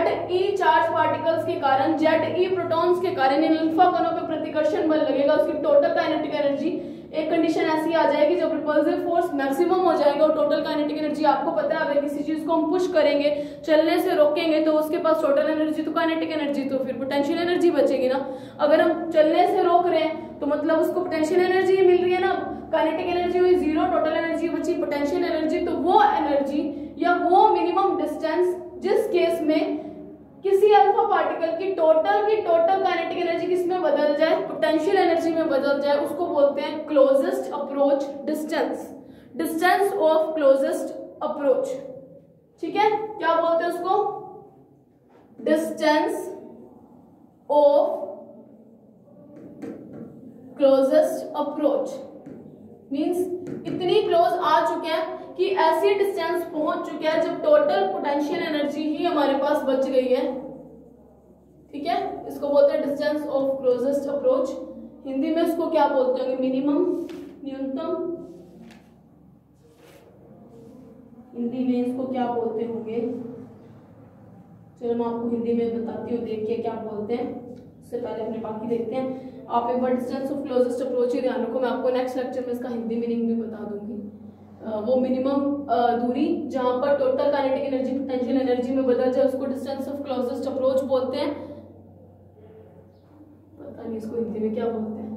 चार्ज पार्टिकल्स के कारण, Ze प्रोटॉन्स के कारण इन अल्फा कणों पे प्रतिकर्षण बल लगेगा, उसकी टोटल काइनेटिक एनर्जी, एक कंडीशन ऐसी आ जाएगी जब रिपल्सिव फोर्स मैक्सिमम हो जाएगा और टोटल काइनेटिक एनर्जी, आपको पता है अगर किसी चीज को हम पुश करेंगे, चलने से रोकेंगे तो उसके पास टोटल एनर्जी तो काइनेटिक एनर्जी, तो फिर पोटेंशियल एनर्जी बचेगी ना। अगर हम चलने से रोक रहे हैं तो मतलब उसको पोटेंशियल एनर्जी ही मिल रही है ना, काइनेटिक एनर्जी हुई जीरो, टोटल एनर्जी बची पोटेंशियल एनर्जी। तो वो एनर्जी या वो मिनिमम डिस्टेंस जिस केस में किसी अल्फा पार्टिकल की टोटल काइनेटिक एनर्जी किसमें बदल जाए, पोटेंशियल एनर्जी में बदल जाए, उसको बोलते हैं closest approach distance, distance of closest approach. ठीक है, क्या बोलते हैं उसको, distance of closest approach. Means इतनी क्लोज आ चुके हैं कि ऐसी डिस्टेंस पहुंच चुके हैं जब टोटल पोटेंशियल एनर्जी ही हमारे पास बच गई है। ठीक है, इसको बोलते हैं distance of closest approach. Hindi में इसको क्या बोलते होंगे, मिनिमम, न्यूनतम। हिंदी में इसको क्या बोलते होंगे, चलो मैं आपको हिंदी में बताती हूँ, देखिए क्या बोलते हैं। उससे पहले अपने बाकी देखते हैं। आप एक बार डिस्टेंस ऑफ क्लोजेस्ट अप्रोच ही ध्यान रखो, मैं आपको नेक्स्ट लेक्चर में इसका हिंदी मीनिंग भी बता दूंगी। वो मिनिमम दूरी जहां पर total kinetic energy potential energy में बदल जाए उसको डिस्टेंस ऑफ क्लोजेस्ट अप्रोच बोलते हैं। पता नहीं इसको हिंदी में क्या बोलते हैं,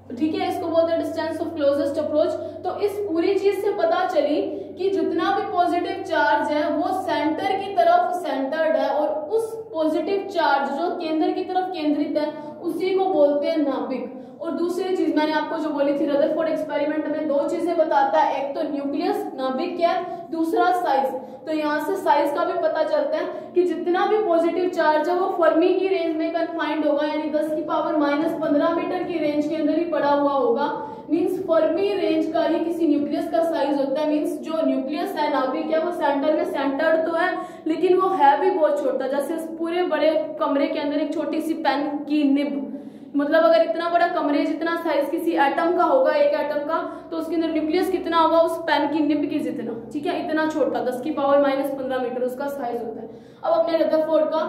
तो ठीक है, इसको बोलते हैं डिस्टेंस ऑफ क्लोजेस्ट अप्रोच। तो इस पूरी चीज से पता चली कि जितना भी पॉजिटिव चार्ज है वो सेंटर की तरफ सेंटर्ड है, और उस पॉजिटिव चार्ज जो केंद्र की तरफ केंद्रित है उसी को बोलते हैं नाभिक। और दूसरी चीज मैंने आपको जो बोली थी, रदरफोर्ड एक्सपेरिमेंट में दो चीजें बताता है, एक तो न्यूक्लियस नाभिक क्या है, दूसरा साइज। तो यहाँ से साइज का भी पता चलता है कि जितना भी पॉजिटिव चार्ज है वो फर्मी की रेंज में कन्फाइंड होगा, यानी 10⁻⁻15 मीटर की रेंज के अंदर ही पड़ा हुआ होगा। मींस फर्मी रेंज का ही किसी न्यूक्लियस का साइज होता है। मींस जो न्यूक्लियस है नाभिक है वो सेंटर में सेंटर्ड तो है लेकिन वो है भी बहुत छोटा, जैसे इस पूरे बड़े कमरे के अंदर एक छोटी सी पेन की निब, मतलब अगर इतना बड़ा कमरे जितना साइज किसी एटम का होगा, एक एटम का, तो उसके अंदर न्यूक्लियस कितना होगा, उस पेन की निब की जितना। ठीक है, इतना छोटा, 10⁻⁻15 मीटर उसका साइज होता है। अब अपने रदरफोर्ड का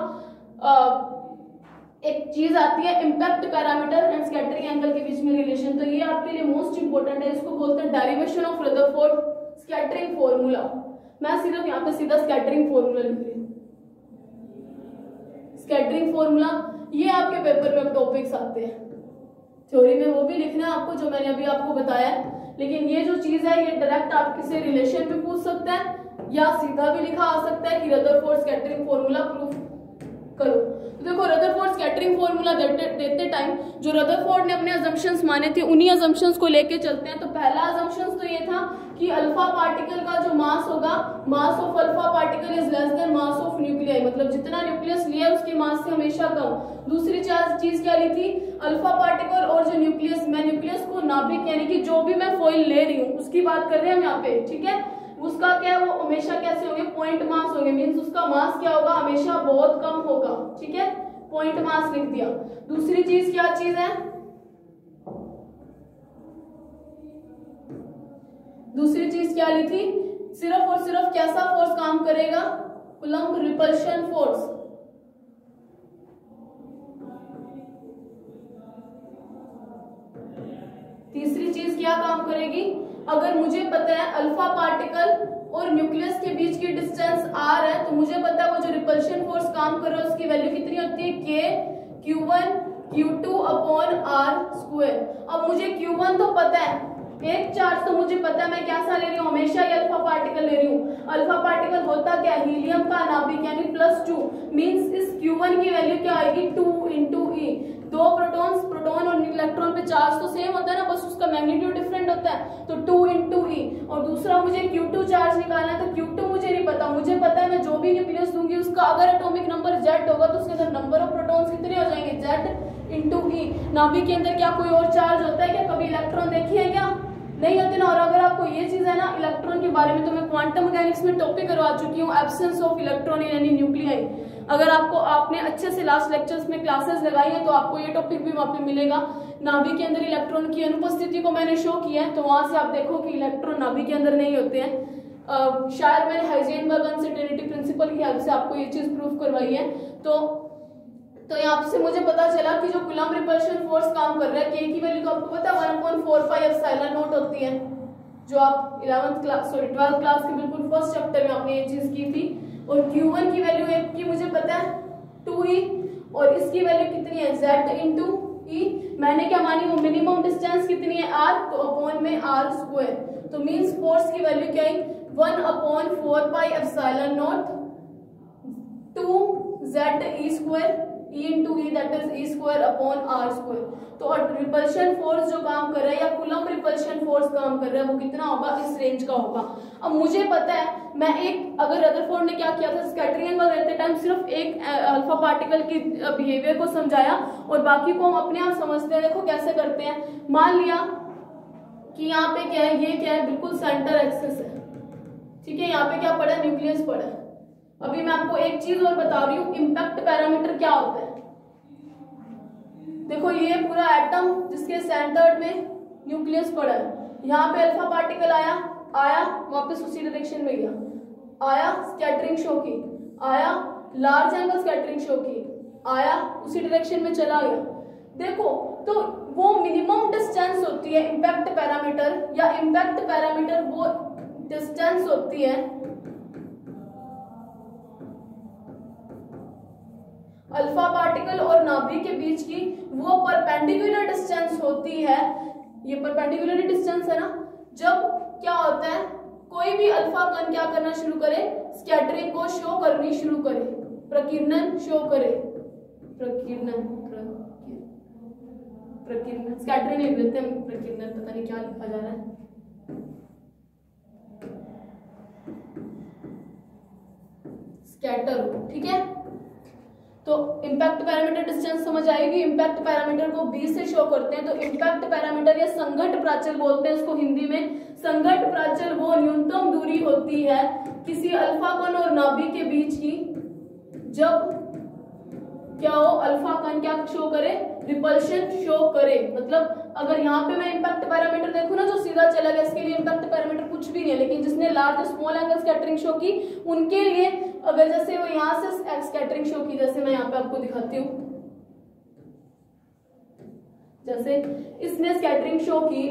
एक चीज आती है impact parameter and scattering angle के बीच में रिलेशन। तो ये आपके लिए मोस्ट इंपोर्टेंट है, इसको बोलते हैं derivation of Rutherford scattering formula. मैं सिर्फ यहाँ पे सीधा स्कैटरिंग फॉर्मूला लिख रही हूँ। स्कैटरिंग फॉर्मूला ये आपके पेपर में टॉपिक्स आते हैं, थ्योरी में वो भी लिखना है आपको जो मैंने अभी आपको बताया, लेकिन ये जो चीज है ये डायरेक्ट आप किसी रिलेशन पे पूछ सकते हैं या सीधा भी लिखा आ सकता है कि रदरफोर्ड स्कैटरिंग फॉर्मूला प्रूफ करो। तो देखो रदरफोर्ड स्कैटरिंग फॉर्मूला देते टाइम जो रदरफोर्ड ने अपने अजम्पशंस माने थे उन्हीं अजम्पशंस को लेके चलते हैं। तो पहला अजम्पशंस तो ये था कि अल्फा पार्टिकल का जो मास होगा, mass of alpha particle is less then mass of nuclei, मतलब जितना न्यूक्लियस लिया उसके मास से हमेशा कम। दूसरी चीज क्या ली थी, अल्फा पार्टिकल और जो न्यूक्लियस, मैं न्यूक्लियस को नाभिक यानी कि जो भी मैं फॉइल ले रही हूँ उसकी बात कर रहे हैं हम यहाँ पे, ठीक है, उसका क्या है, वो हमेशा कैसे होंगे, पॉइंट मास होंगे, मीन्स उसका मास क्या होगा, हमेशा बहुत कम होगा, ठीक है, पॉइंट मास लिख दिया। दूसरी चीज क्या चीज है, दूसरी चीज क्या ली थी, सिर्फ और सिर्फ कैसा फोर्स काम करेगा, कूलम्ब रिपल्शन फोर्स। तीसरी चीज क्या काम करेगी, अगर मुझे पता है अल्फा पार्टिकल और न्यूक्लियस के बीच की डिस्टेंस r है, तो मुझे पता है वो जो रिपल्शन फोर्स काम कर रहा है उसकी वैल्यू कितनी होती है, k q1 q2 upon r square. अब मुझे q1 तो पता है, एक चार्ज तो मुझे पता है, मैं कैसा ले रही हूँ, हमेशा ही अल्फा पार्टिकल ले रही हूँ। अल्फा पार्टिकल होता क्या, हीलियम का नाभिक यानी +2, मींस इस Q1 की वैल्यू क्या आएगी, 2 into E। दो प्रोटॉन्स, प्रोटॉन और इलेक्ट्रॉन पे चार्ज तो सेम होता है ना, बस उसका मैग्नीट्यूड डिफरेंट होता है, तो 2 into E। और दूसरा मुझे Q2 चार्ज निकालना है, तो Q2 मुझे नहीं पता, मुझे पता है मैं जो भी न्यूक्लियस दूंगी उसका अगर एटॉमिक नंबर Z होगा तो उसके अंदर नंबर ऑफ प्रोटॉन्स कितने हो जाएंगे, Z into E। नाभिक के अंदर क्या कोई और चार्ज होता है क्या, कभी इलेक्ट्रॉन देखी है क्या, नहीं होते ना। और अगर आपको ये चीज है ना इलेक्ट्रॉन के बारे में, तो मैं क्वांटम मैकेनिक्स में टॉपिक करवा चुकी हूँ, absence of electron in any nuclei. अगर आपने अच्छे से लास्ट लेक्चर्स में क्लासेस लगाई है तो आपको ये टॉपिक भी वहां पे मिलेगा। नाभिक के अंदर इलेक्ट्रॉन की अनुपस्थिति को मैंने शो किया है, तो वहां से आप देखो कि इलेक्ट्रॉन नाभिक के अंदर नहीं होते हैं। शायद मैंने हाइजेनबर्ग अनसर्टेनिटी प्रिंसिपल की हेल्प से आपको ये चीज प्रूव करवाई है। तो यहाँ से मुझे पता चला कि जो कूलम्ब रिपल्शन फोर्स काम कर रहा है, के की वैल्यू तो आपको पता है 1.4 पाई एप्सिलॉन नॉट होती है, जो आप 12th क्लास के बिल्कुल फर्स्ट चैप्टर में आपने ये चीज की थी। और Q1 की वैल्यू की मुझे पता है 2E, और इसकी वैल्यू कितनी है, Z into E। मैंने क्या मानी, वो मिनिमम डिस्टेंस कितनी है R, तो अपॉन में R स्क्वायर, तो मींस फोर्स की वैल्यू क्या है 1/4 pi epsilon not 2ZE square, E into E that is E square upon R square। तो रिपल्शन फोर्स जो काम कर रहा है या कूलम्ब रिपल्शन फोर्स काम कर रहा है वो कितना होगा, इस रेंज का होगा। अब मुझे पता है, मैं एक, अगर रदरफोर्ड ने क्या किया था, स्कैटरिंग एंगल रहते टाइम सिर्फ एक अल्फा पार्टिकल की बिहेवियर को समझाया और बाकी को हम अपने आप समझते हैं। देखो कैसे करते हैं, मान लिया कि यहाँ पे क्या है, ये क्या है, बिल्कुल सेंटर एक्सिस है, ठीक है, यहाँ पे क्या पड़ा है, न्यूक्लियस पड़ा है। अभी मैं आपको एक चीज और बता रही हूँ, इम्पैक्ट पैरामीटर क्या होता है। देखो ये पूरा एटम जिसके सेंटर में न्यूक्लियस पड़ा है, यहाँ पे अल्फा पार्टिकल आया वापस उसी डायरेक्शन में गया, आया स्कैटरिंग शो की, आया लार्ज एंगल स्कैटरिंग शो की, आया उसी डायरेक्शन में चला गया। देखो तो वो मिनिमम डिस्टेंस होती है इम्पैक्ट पैरामीटर, या इम्पैक्ट पैरामीटर वो डिस्टेंस होती है अल्फा पार्टिकल और नाभिक के बीच की, वो परपेंडिकुलर डिस्टेंस होती है। ये परपेंडिकुलर डिस्टेंस है ना, जब क्या होता है, कोई भी अल्फा कण क्या करना शुरू करे, स्कैटरिंग को शो करनी शुरू करे, प्रकीर्णन शो करे, प्रकीर्णन स्कैटरिंग लिख देते हैं, प्रकीर्णन पता नहीं क्या लिखा जा रहा है, स्कैटर, ठीक है। तो इम्पैक्ट पैरामीटर डिस्टेंस समझ आएगी। इम्पैक्ट पैरामीटर को 20 से शो करते हैं, तो इम्पैक्ट पैरामीटर या संघट्ट प्राचल बोलते हैं इसको हिंदी में। संघट्ट प्राचल वो न्यूनतम दूरी होती है किसी अल्फा कण और नाभिक के बीच की, जब क्या हो, अल्फा कण क्या शो करे, रिपल्शन शो करे। मतलब अगर यहाँ पे मैं इम्पैक्ट पैरामीटर देखूं ना, जो सीधा चला गया, इसके लिए इम्पैक्ट पैरामीटर कुछ भी नहीं है, लेकिन जिसने large small angle scattering show की उनके लिए, अगर जैसे वो यहाँ से स्कैटरिंग शो की, जैसे मैं यहाँ पे आपको दिखाती हूँ, जैसे इसने स्कैटरिंग शो की,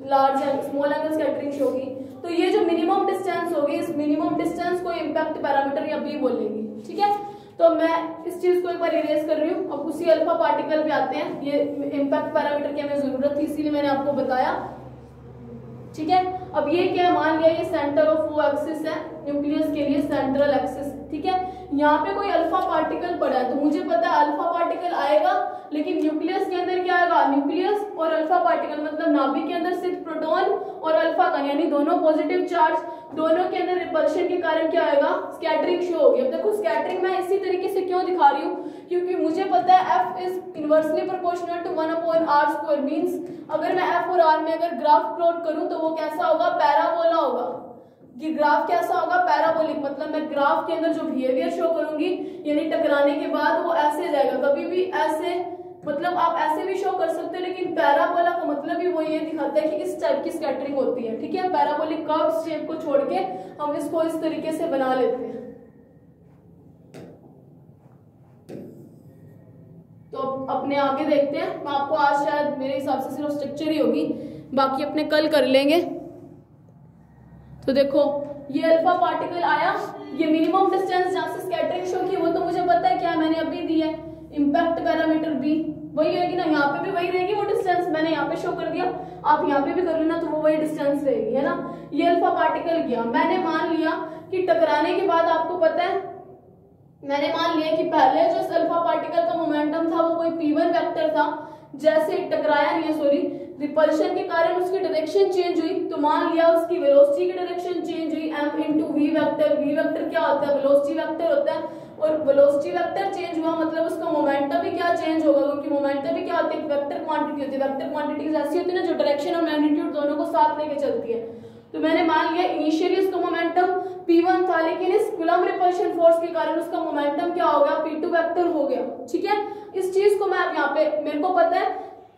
large small angle scattering show की, तो ये जो मिनिमम डिस्टेंस होगी, इस मिनिमम डिस्टेंस को इम्पैक्ट पैरामीटर या बी बोलेंगे, ठीक है। तो मैं इस चीज को एक बार इरेज कर रही हूँ। अब उसी अल्फा पार्टिकल पे आते हैं, ये इम्पैक्ट पैरामीटर की हमें जरूरत थी इसीलिए मैंने आपको बताया, ठीक है। अब ये क्या है, मान लिया ये सेंटर ऑफ वो एक्सिस है, न्यूक्लियस के लिए सेंट्रल एक्सिस, ठीक है। यहाँ पे कोई अल्फा पार्टिकल पड़ा है, तो मुझे पता है अल्फा पार्टिकल आएगा, लेकिन न्यूक्लियस के अंदर क्या आएगा, पार्टिकल मतलब नाभिक के अंदर सिर्फ प्रोटॉन और अल्फा कण यानी दोनों पॉजिटिव चार्ज, दोनों के अंदर रिपल्शन के कारण क्या होगा, स्कैटरिंग शो होगी। अब देखो स्कैटरिंग मैं इसी तरीके से क्यों दिखा रही हूँ, क्योंकि मुझे पता है F is inversely proportional to 1/r²। Means अगर मैं F और R में अगर ग्राफ प्लॉट करूं तो वो कैसा होगा, पैराबोला होगा। कि ग्राफ कैसा होगा, पैराबोलिक। मतलब मैं ग्राफ के अंदर जो बिहेवियर शो करूंगी यानी टकराने के बाद वो ऐसे जाएगा, कभी भी ऐसे, मतलब आप ऐसे भी शो कर सकते हो, लेकिन पैराबोला का मतलब ही वो ये दिखाता है कि इस टाइप की स्कैटरिंग होती है। ठीक है, पैराबोलिक कर्व शेप को छोड़ के हम इसको इस तरीके से बना लेते हैं। तो अपने आगे देखते हैं। मैं आपको आज शायद मेरे हिसाब से सिर्फ स्ट्रक्चर ही होगी, बाकी अपने कल कर लेंगे। तो देखो ये अल्फा पार्टिकल आया, ये मिनिमम डिस्टेंस जहां से स्कैटरिंग शो की वो तो मुझे पता है, क्या मैंने अभी दी है इम्पैक्ट पैरामीटर बी, वही रहेगी ना, यहाँ पे भी वही रहेगी वो डिस्टेंस, मैंने यहाँ पे शो कर दिया, आप यहाँ पे भी कर लेना तो वो वही डिस्टेंस रहेगी, है ना। ये अल्फा पार्टिकल गया, मैंने मान लिया कि टकराने के बाद आपको पता है, मैंने मान लिया कि पहले जो अल्फा पार्टिकल का मोमेंटम था वो कोई p1 वेक्टर था, जैसे टकराया नहीं है, सॉरी, रिपल्शन के कारण उसकी डायरेक्शन चेंज हुई, तो मान लिया उसकी वेलोसिटी की डायरेक्शन चेंज हुई m into v vector. V vector क्या होता है, वेलोसिटी वेक्टर होता है, और वेलोसिटी वेक्टर चेंज हुआ मतलब उसका मोमेंटम भी क्या चेंज होगा, क्योंकि मोमेंटम भी क्या होती है, वेक्टर क्वांटिटी होती है। वेक्टर क्वांटिटीज ऐसी होती है ना जो डायरेक्शन और मैग्नीट्यूड दोनों को साथ लेके चलती है। तो मैंने मान लिया इनिशियली उसका मोमेंटम p1 था, लेकिन इस कूलम रिपल्शन फोर्स के कारण उसका मोमेंटम क्या हो गया, p2 वेक्टर हो गया। ठीक है, इस चीज को मैं अब यहाँ पे, मेरे को पता है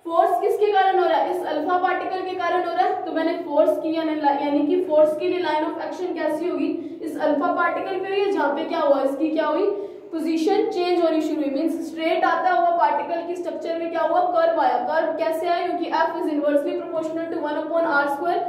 फोर्स किसके कारण हो रहा है, इस अल्फा पार्टिकल के कारण हो रहा है, तो मैंने फोर्स की यानी कि फोर्स के लिए लाइन ऑफ एक्शन कैसी होगी, इस अल्फा पार्टिकल पे हुई है, जहाँ पे क्या हुआ, इसकी क्या हुई, पोजीशन चेंज होनी शुरू हुई। मींस स्ट्रेट आता हुआ पार्टिकल की स्ट्रक्चर में क्या हुआ, कर्व आया। कर्व कैसे आया, क्योंकि F is inversely proportional to 1/r²,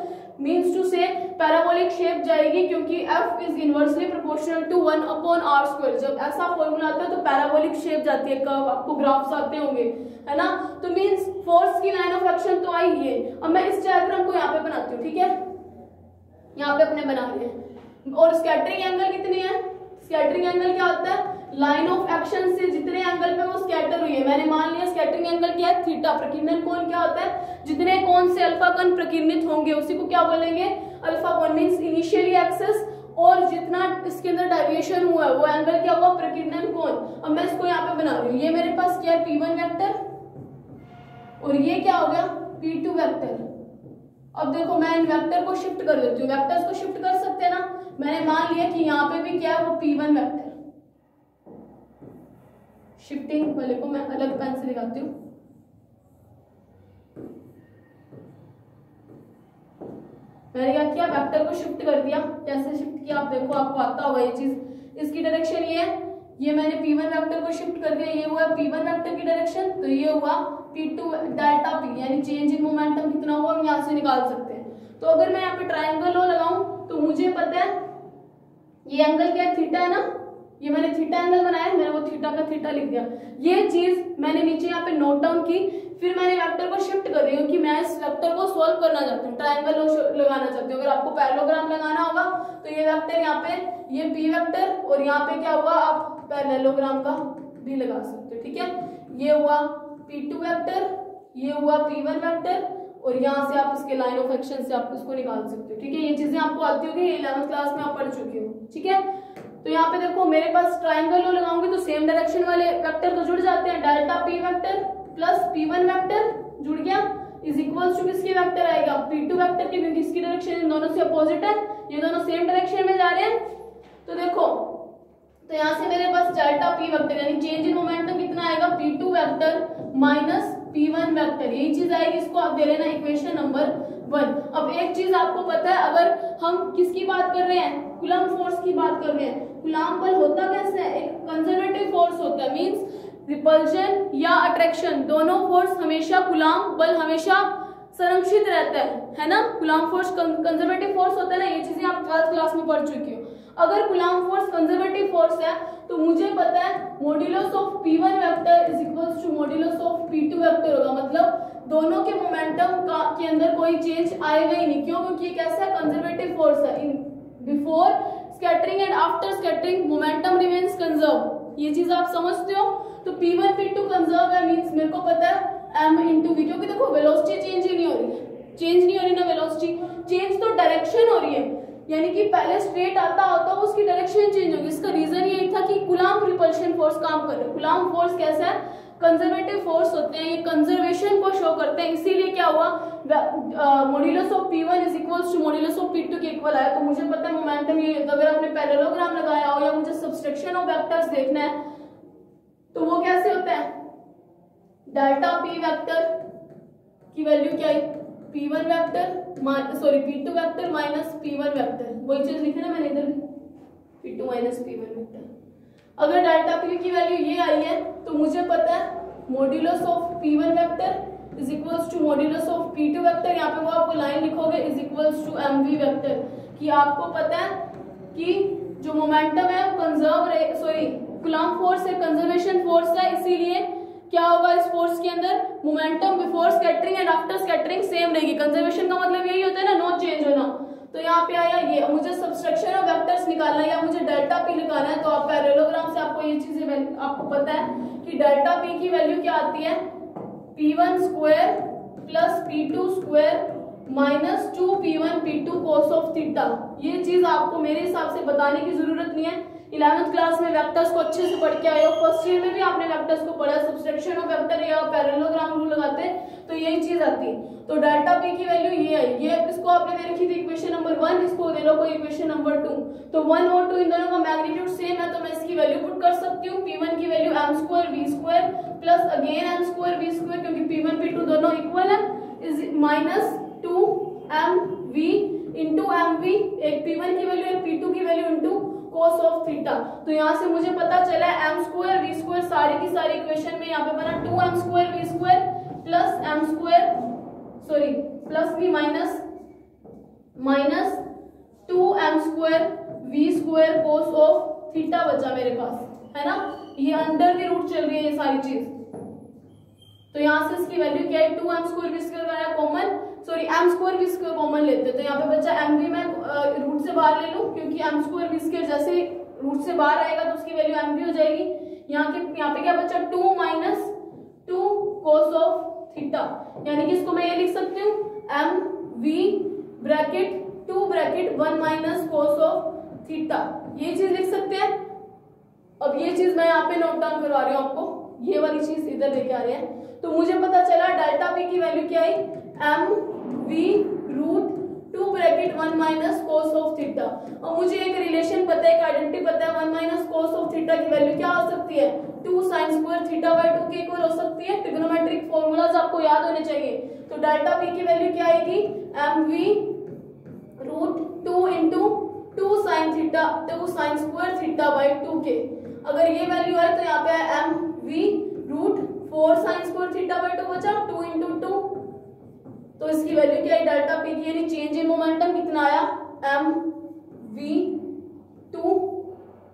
means to से पैराबोलिक शेप जाएगी, क्योंकि F is inversely proportional to 1/r²। जब ऐसा फॉर्मूला आता है तो पैराबोलिक शेप जाती है, कर्व, आपको ग्राफ्स आते होंगे, है ना। तो मींस फोर्स की लाइन ऑफ एक्शन तो आई है। अब मैं इस डायग्राम को यहाँ पे बनाती हूँ, ठीक है, यहाँ पे अपने बना रहे हैं। और स्कैटरिंग एंगल कितनी है, स्कैटरिंग एंगल क्या होता है, लाइन ऑफ एक्शन से जितने एंगल पे वो स्कैटर हुई है, मैंने मान लिया स्कैटरिंग एंगल क्या है, थीटा। प्रकीर्णन कोण क्या होता है, जितने कोण से अल्फा कण प्रकीर्णित होंगे उसी को क्या बोलेंगे, अल्फा कोण। मींस इनिशियली एक्सिस और जितना इसके अंदर डेविएशन हुआ है वो एंगल क्या हुआ, प्रकीर्णन कोण। अब मैं इसको यहाँ पे बना रही हूँ, ये मेरे पास क्या है, p1 वेक्टर, और ये क्या हो गया, p2 वेक्टर। अब देखो मैं इन वेक्टर को शिफ्ट कर देती हूँ, वेक्टर्स को शिफ्ट कर सकते हैं ना। मैंने मान लिया कि यहाँ पे भी क्या है, वो p1 वेक्टर। शिफ्टिंग वाले को मैं अलग पेन से दिखाती हूँ। मैंने क्या किया, वेक्टर को शिफ्ट कर दिया। कैसे शिफ्ट किया आप देखो, आपको आता होगा ये चीज। इसकी डायरेक्शन ये है, ये मैंने p1 वेक्टर को शिफ्ट कर दिया, ये हुआ p1 वेक्टर की डायरेक्शन, तो ये हुआ p2 डेल्टा p, यानी चेंज इन मोमेंटम कितना हुआ हम यहाँ से निकाल सकते हैं। तो अगर मैं यहाँ पे ट्राइंगल लो लगाऊं तो मुझे पता है ये एंगल क्या है, थीटा है ना, ये मैंने थीटा एंगल बनाया, मैंने वो थीटा का थीटा लिख दिया। ये चीज मैंने नीचे यहाँ पे नोट डाउन की। फिर मैंने वेक्टर को शिफ्ट कर रही हूँ कि मैं इस वेक्टर को सोल्व करना चाहती हूँ, ट्राइंगल लगाना चाहती हूँ। अगर आपको पैरेललोग्राम लगाना होगा तो ये वेक्टर यहाँ पे, ये p वेक्टर, और यहाँ पे क्या हुआ, आप पैरेललोग्राम का भी लगा सकते हो। ठीक है, ये हुआ p2 वेक्टर, ये हुआ p1 वेक्टर, और यहाँ से आप इसके लाइन ऑफ एक्शन से आप इसको निकाल सकते हो। ठीक है, ये चीजें आपको आती होगी, 11th क्लास में आप पढ़ चुके हो। ठीक है, तो यहाँ पे देखो मेरे पास ट्राइंगल लो लगाऊंगी तो सेम डायरेक्शन वाले वेक्टर तो जुड़ जाते हैं, delta p vector plus p1 vector जुड़ गया, इज इक्वल्स टू किसकी वेक्टर आएगा, p2 वेक्टर की, क्योंकि इसकी डायरेक्शन इन दोनों से अपोजिट है, ये दोनों सेम डायरेक्शन में जा रहे हैं। तो देखो, तो यहाँ से मेरे पास डेल्टा p वेक्टर यानी चेंज इन मोमेंटम कितना आएगा, p2 vector minus p1 vector, यही चीज आएगी। इसको आप दे लेना इक्वेशन नंबर 1। अब एक चीज आपको पता है, अगर हम किसकी बात कर रहे हैं, कूलम फोर्स की बात कर रहे हैं। कूलम बल होता कैसे है, एक कंजर्वेटिव फोर्स होता है, मींस रिपल्शन या अट्रैक्शन दोनों फोर्स हमेशा, कूलम बल हमेशा संरक्षित रहता है ना। कूलम फोर्स कंजर्वेटिव फोर्स होता है ना, ये चीजें आप 12th क्लास में पढ़ चुकी हो। अगर कूलम फोर्स कंजर्वेटिव फोर्स है तो मुझे पता है modulus of p1 vector is equals to modulus of p2 vector होगा। मतलब दोनों के मोमेंटम के अंदर कोई चेंज आएगा ही नहीं। क्यों, क्योंकि कैसा है, कंजर्वेटिव फोर्स है। In before scattering and after scattering momentum remains conserve, ये चीज आप समझते हो। तो p1 p2 कंजर्व है, मींस मेरे को पता है m इंटू वी, क्योंकि देखो वेलोसिटी चेंज ही नहीं हो रही है, चेंज नहीं हो रही ना वेलोसिटी, चेंज तो डायरेक्शन हो रही है, यानी कि पहले स्ट्रेट आता होता है उसकी डायरेक्शन चेंज होगी। इसका रीजन यही था कि कूलम्ब रिपल्शन फोर्स काम कर रहे हैं। कूलम्ब फोर्स कैसा है, कंजर्वेटिव फोर्स होते हैं, ये कंजर्वेशन को शो करते हैं, इसीलिए क्या हुआ modulus of P1 is equals to modulus of P2 के इक्वल आया। तो मुझे पता है मोमेंटम ये, अगर आपने पैरेललोग्राम लगाया हो या मुझे सब्सट्रैक्शन ऑफ वेक्टर्स देखना है तो वो कैसे होता है, डेल्टा P वेक्टर की वैल्यू क्या है, P1 vector P2 vector minus P1 vector, वही चीज लिखी ना मैंने इधर भी, P2 माइनस P1 वेक्टर। अगर डेल्टा P की वैल्यू ये आई है तो मुझे पता है modulus of P1 vector is equals to modulus of P2 vector, यहाँ पे वो आपको लाइन लिखोगे is equals to mv vector, कि आपको पता है कि जो मोमेंटम है कूलम्ब फोर्स है, कंजर्वेशन फोर्स है, इसीलिए क्या होगा इस फोर्स के अंदर, momentum before scattering and after scattering same रहेगी। कंजर्वेशन का मतलब यही होता है ना, नो चेंज होना। तो यहाँ पे आया ये, मुझे सब्सट्रैक्शन ऑफ वेक्टर्स निकालना है या मुझे डेल्टा P निकालना है, तो आप पैरेललोग्राम से आपको ये चीजें आपको पता है कि डेल्टा P की वैल्यू क्या आती है, P1 square plus P2 square minus 2P1 P2 cos of theta. ये चीज आपको मेरे हिसाब से बताने की जरूरत नहीं है, 11th क्लास में वेक्टर्स को अच्छे से पढ़ के आए हो, फर्स्ट ईयर में भी आपने वेक्टर्स को पढ़ा, सब्सट्रैक्शन ऑफ वेक्टर या पैरेललोग्राम रूल लगाते हैं तो यही चीज आती है। तो डेल्टा P की वैल्यू ये आई, ये इसको आपने दे रखी थी इक्वेशन नंबर 1, इसको दे लो कोई इक्वेशन नंबर 2, तो 1 और 2 इन दोनों का मैग्नीट्यूड सेम है तो मैं इसकी वैल्यू पुट कर सकती हूँ। P1 की value m square v square plus again m square v square, क्योंकि P1 P2 दोनों इक्वल है, is minus 2mv into mv, एक P1 की वैल्यू एक P2 की value into cos of theta. तो यहाँ से मुझे पता चला m स्क्वायर v स्क्वायर, सारी की सारी इक्वेशन में यहाँ पे बना 2m square v square plus m square plus भी minus 2m square v square cos of theta बचा मेरे पास, है ना, ये अंडर द रूट चल रही है ये सारी चीज। तो यहाँ से इसकी वैल्यू क्या है, 2m स्क्वायर v स्क्वायर का common, m square v square common लेते हैं, तो यहाँ पे बचा mv, मैं रूट से बाहर ले लूं क्योंकि m स्क्वायर v स्क्वायर जैसे रूट से बाहर आएगा तो उसकी वैल्यू mv हो जाएगी। यहाँ पे क्या बचा, 2 माइनस 2 कोस ऑफ थीटा, यानी कि इसको मैं ये लिख सकती हूँ mv bracket 2 bracket 1 minus cos of theta, ये चीज लिख सकते हैं। अब ये चीज मैं यहाँ पे नोट डाउन करवा रही हूँ आपको, ये वाली चीज इधर लेके आ रहे हैं। तो मुझे पता चला डेल्टा P की वैल्यू क्या है, mv root 2 bracket 1 minus cos of theta. और मुझे एक रिलेशन पता है, एक आइडेंटिटी पता है, 1 माइनस कोस ऑफ थीटा की वैल्यू क्या हो सकती है, 2 साइन स्क्वायर थीटा बाय 2 के इक्वल हो सकती है। ट्रिग्नोमेट्रिक फॉर्मूलाज आपको याद होने चाहिए। तो डेल्टा P की वैल्यू क्या आएगी, mv root 2 into 2 sine theta 2 sine square theta by 2 के। अगर ये वैल्यू है तो यहाँ पे mv root 4 sine square theta by 2 बचा, 2 इंटू 2, तो इसकी वैल्यू क्या है डेल्टा P की, यानी चेंज इन मोमेंटम कितना आया, mv2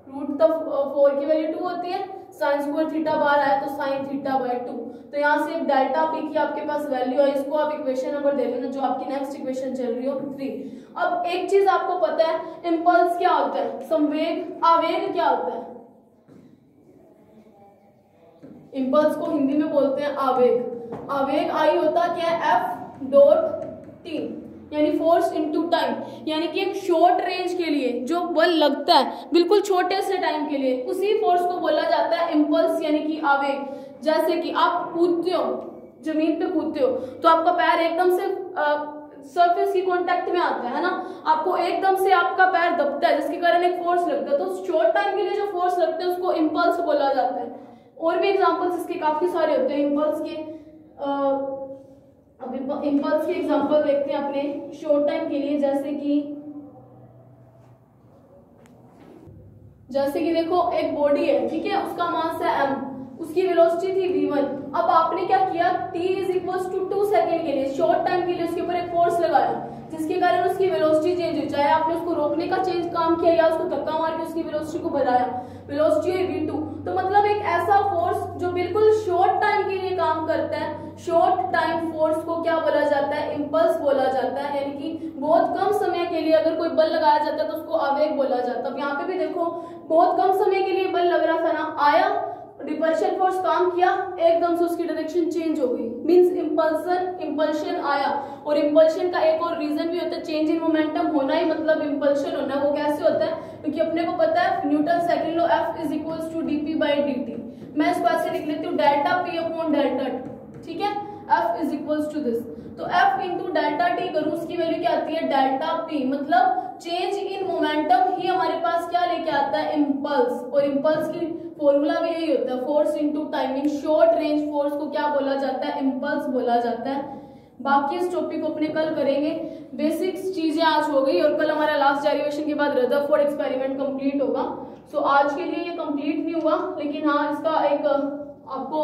रूट 4 की वैल्यू 2 होती है, साइन स्क्वायर थीटा बाहर आया तो साइन थीटा बाय 2। तो यहाँ से डेल्टा P की आपके पास वैल्यू है, इसको आप इक्वेशन नंबर दे लेना जो आपकी नेक्स्ट इक्वेशन चल रही हो 3। अब एक चीज आपको पता है, इंपल्स क्या होता है, संवेग, आवेग क्या होता है, इंपल्स को हिंदी में बोलते हैं आवेग। आवेग आई होता क्या है, F डॉट T, यानी फोर्स इनटू टाइम, यानी कि एक शॉर्ट रेंज के लिए जो बल लगता है बिल्कुल छोटे से टाइम के लिए, उसी फोर्स को बोला जाता है इंपल्स यानी कि आवेग। जैसे कि आप कूदते हो, जमीन पे कूदते हो तो आपका पैर एकदम से सरफेस की कांटेक्ट में आता है ना, आपको एकदम से आपका पैर दबता है जिसके कारण एक फोर्स लगता है, तो शॉर्ट टाइम के लिए जो फोर्स लगते हैं उसको इंपल्स बोला जाता है। और भी एग्जांपल्स इसके काफी सारे होते हैं इंपल्स के। अब इंपल्स के एग्जांपल देखते हैं अपने शॉर्ट टाइम के लिए, जैसे कि देखो एक बॉडी है, ठीक है, उसका मास है m, उसकी वेलोसिटी थी v1। अब आपने क्या किया, t is equals to 2 second के लिए, शॉर्ट टाइम के लिए उसके ऊपर एक फोर्स लगाया जिसके कारण उसकी वेलोसिटी चेंज हुई, चाहे आपने उसको रोकने का चेंज काम किया या उसको धक्का मार के उसकी वेलोसिटी को बढ़ाया, वेलोसिटी हुई v2। तो मतलब एक ऐसा फोर्स जो बिल्कुल शॉर्ट टाइम के लिए काम करता है, शॉर्ट टाइम फोर्स को क्या बोला जाता है, इंपल्स बोला जाता है। यानी कि बहुत कम समय के लिए अगर कोई बल लगाया जाता है तो उसको आवेग बोला जाता है। अब यहाँ पे भी देखो बहुत कम समय के लिए बल लग रहा था ना, आया रिपल्शन फोर्स काम किया, एकदम से उसकी डायरेक्शन चेंज हो गई, मींस इंपल्शन आया। और इंपल्शन का एक और रीजन भी होता है, चेंज इन मोमेंटम होना ही मतलब इंपल्शन होना। वो कैसे होता है, क्योंकि अपने को पता है Newton second law F is equals to dp by dt। मैं इसको ऐसे लिख लेती हूँ delta p upon delta t, ठीक है। F is equals to this, तो F इंटू डेल्टा टी करूँ, उसकी वैल्यू क्या आती है डेल्टा p, मतलब चेंज इन मोमेंटम ही हमारे पास क्या लेके आता है इम्पल्स। और इम्पल्स की फॉर्मूला भी यही होता है, force into timing. Short range force को क्या बोला जाता है, इम्पल्स बोला जाता है। बाकी इस टॉपिक को अपने कल करेंगे। बेसिक्स चीजें आज हो गई और कल हमारा लास्ट डेरिवेशन के बाद रदरफोर्ड एक्सपेरिमेंट कंप्लीट होगा। सो आज के लिए ये कंप्लीट नहीं हुआ, लेकिन हाँ इसका एक आपको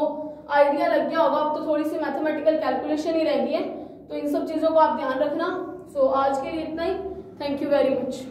आइडिया लग गया होगा। अब तो थोड़ी सी मैथमेटिकल कैलकुलेशन ही रह गई है, तो इन सब चीजों को आप ध्यान रखना। सो आज के लिए इतना ही, थैंक यू वेरी मच।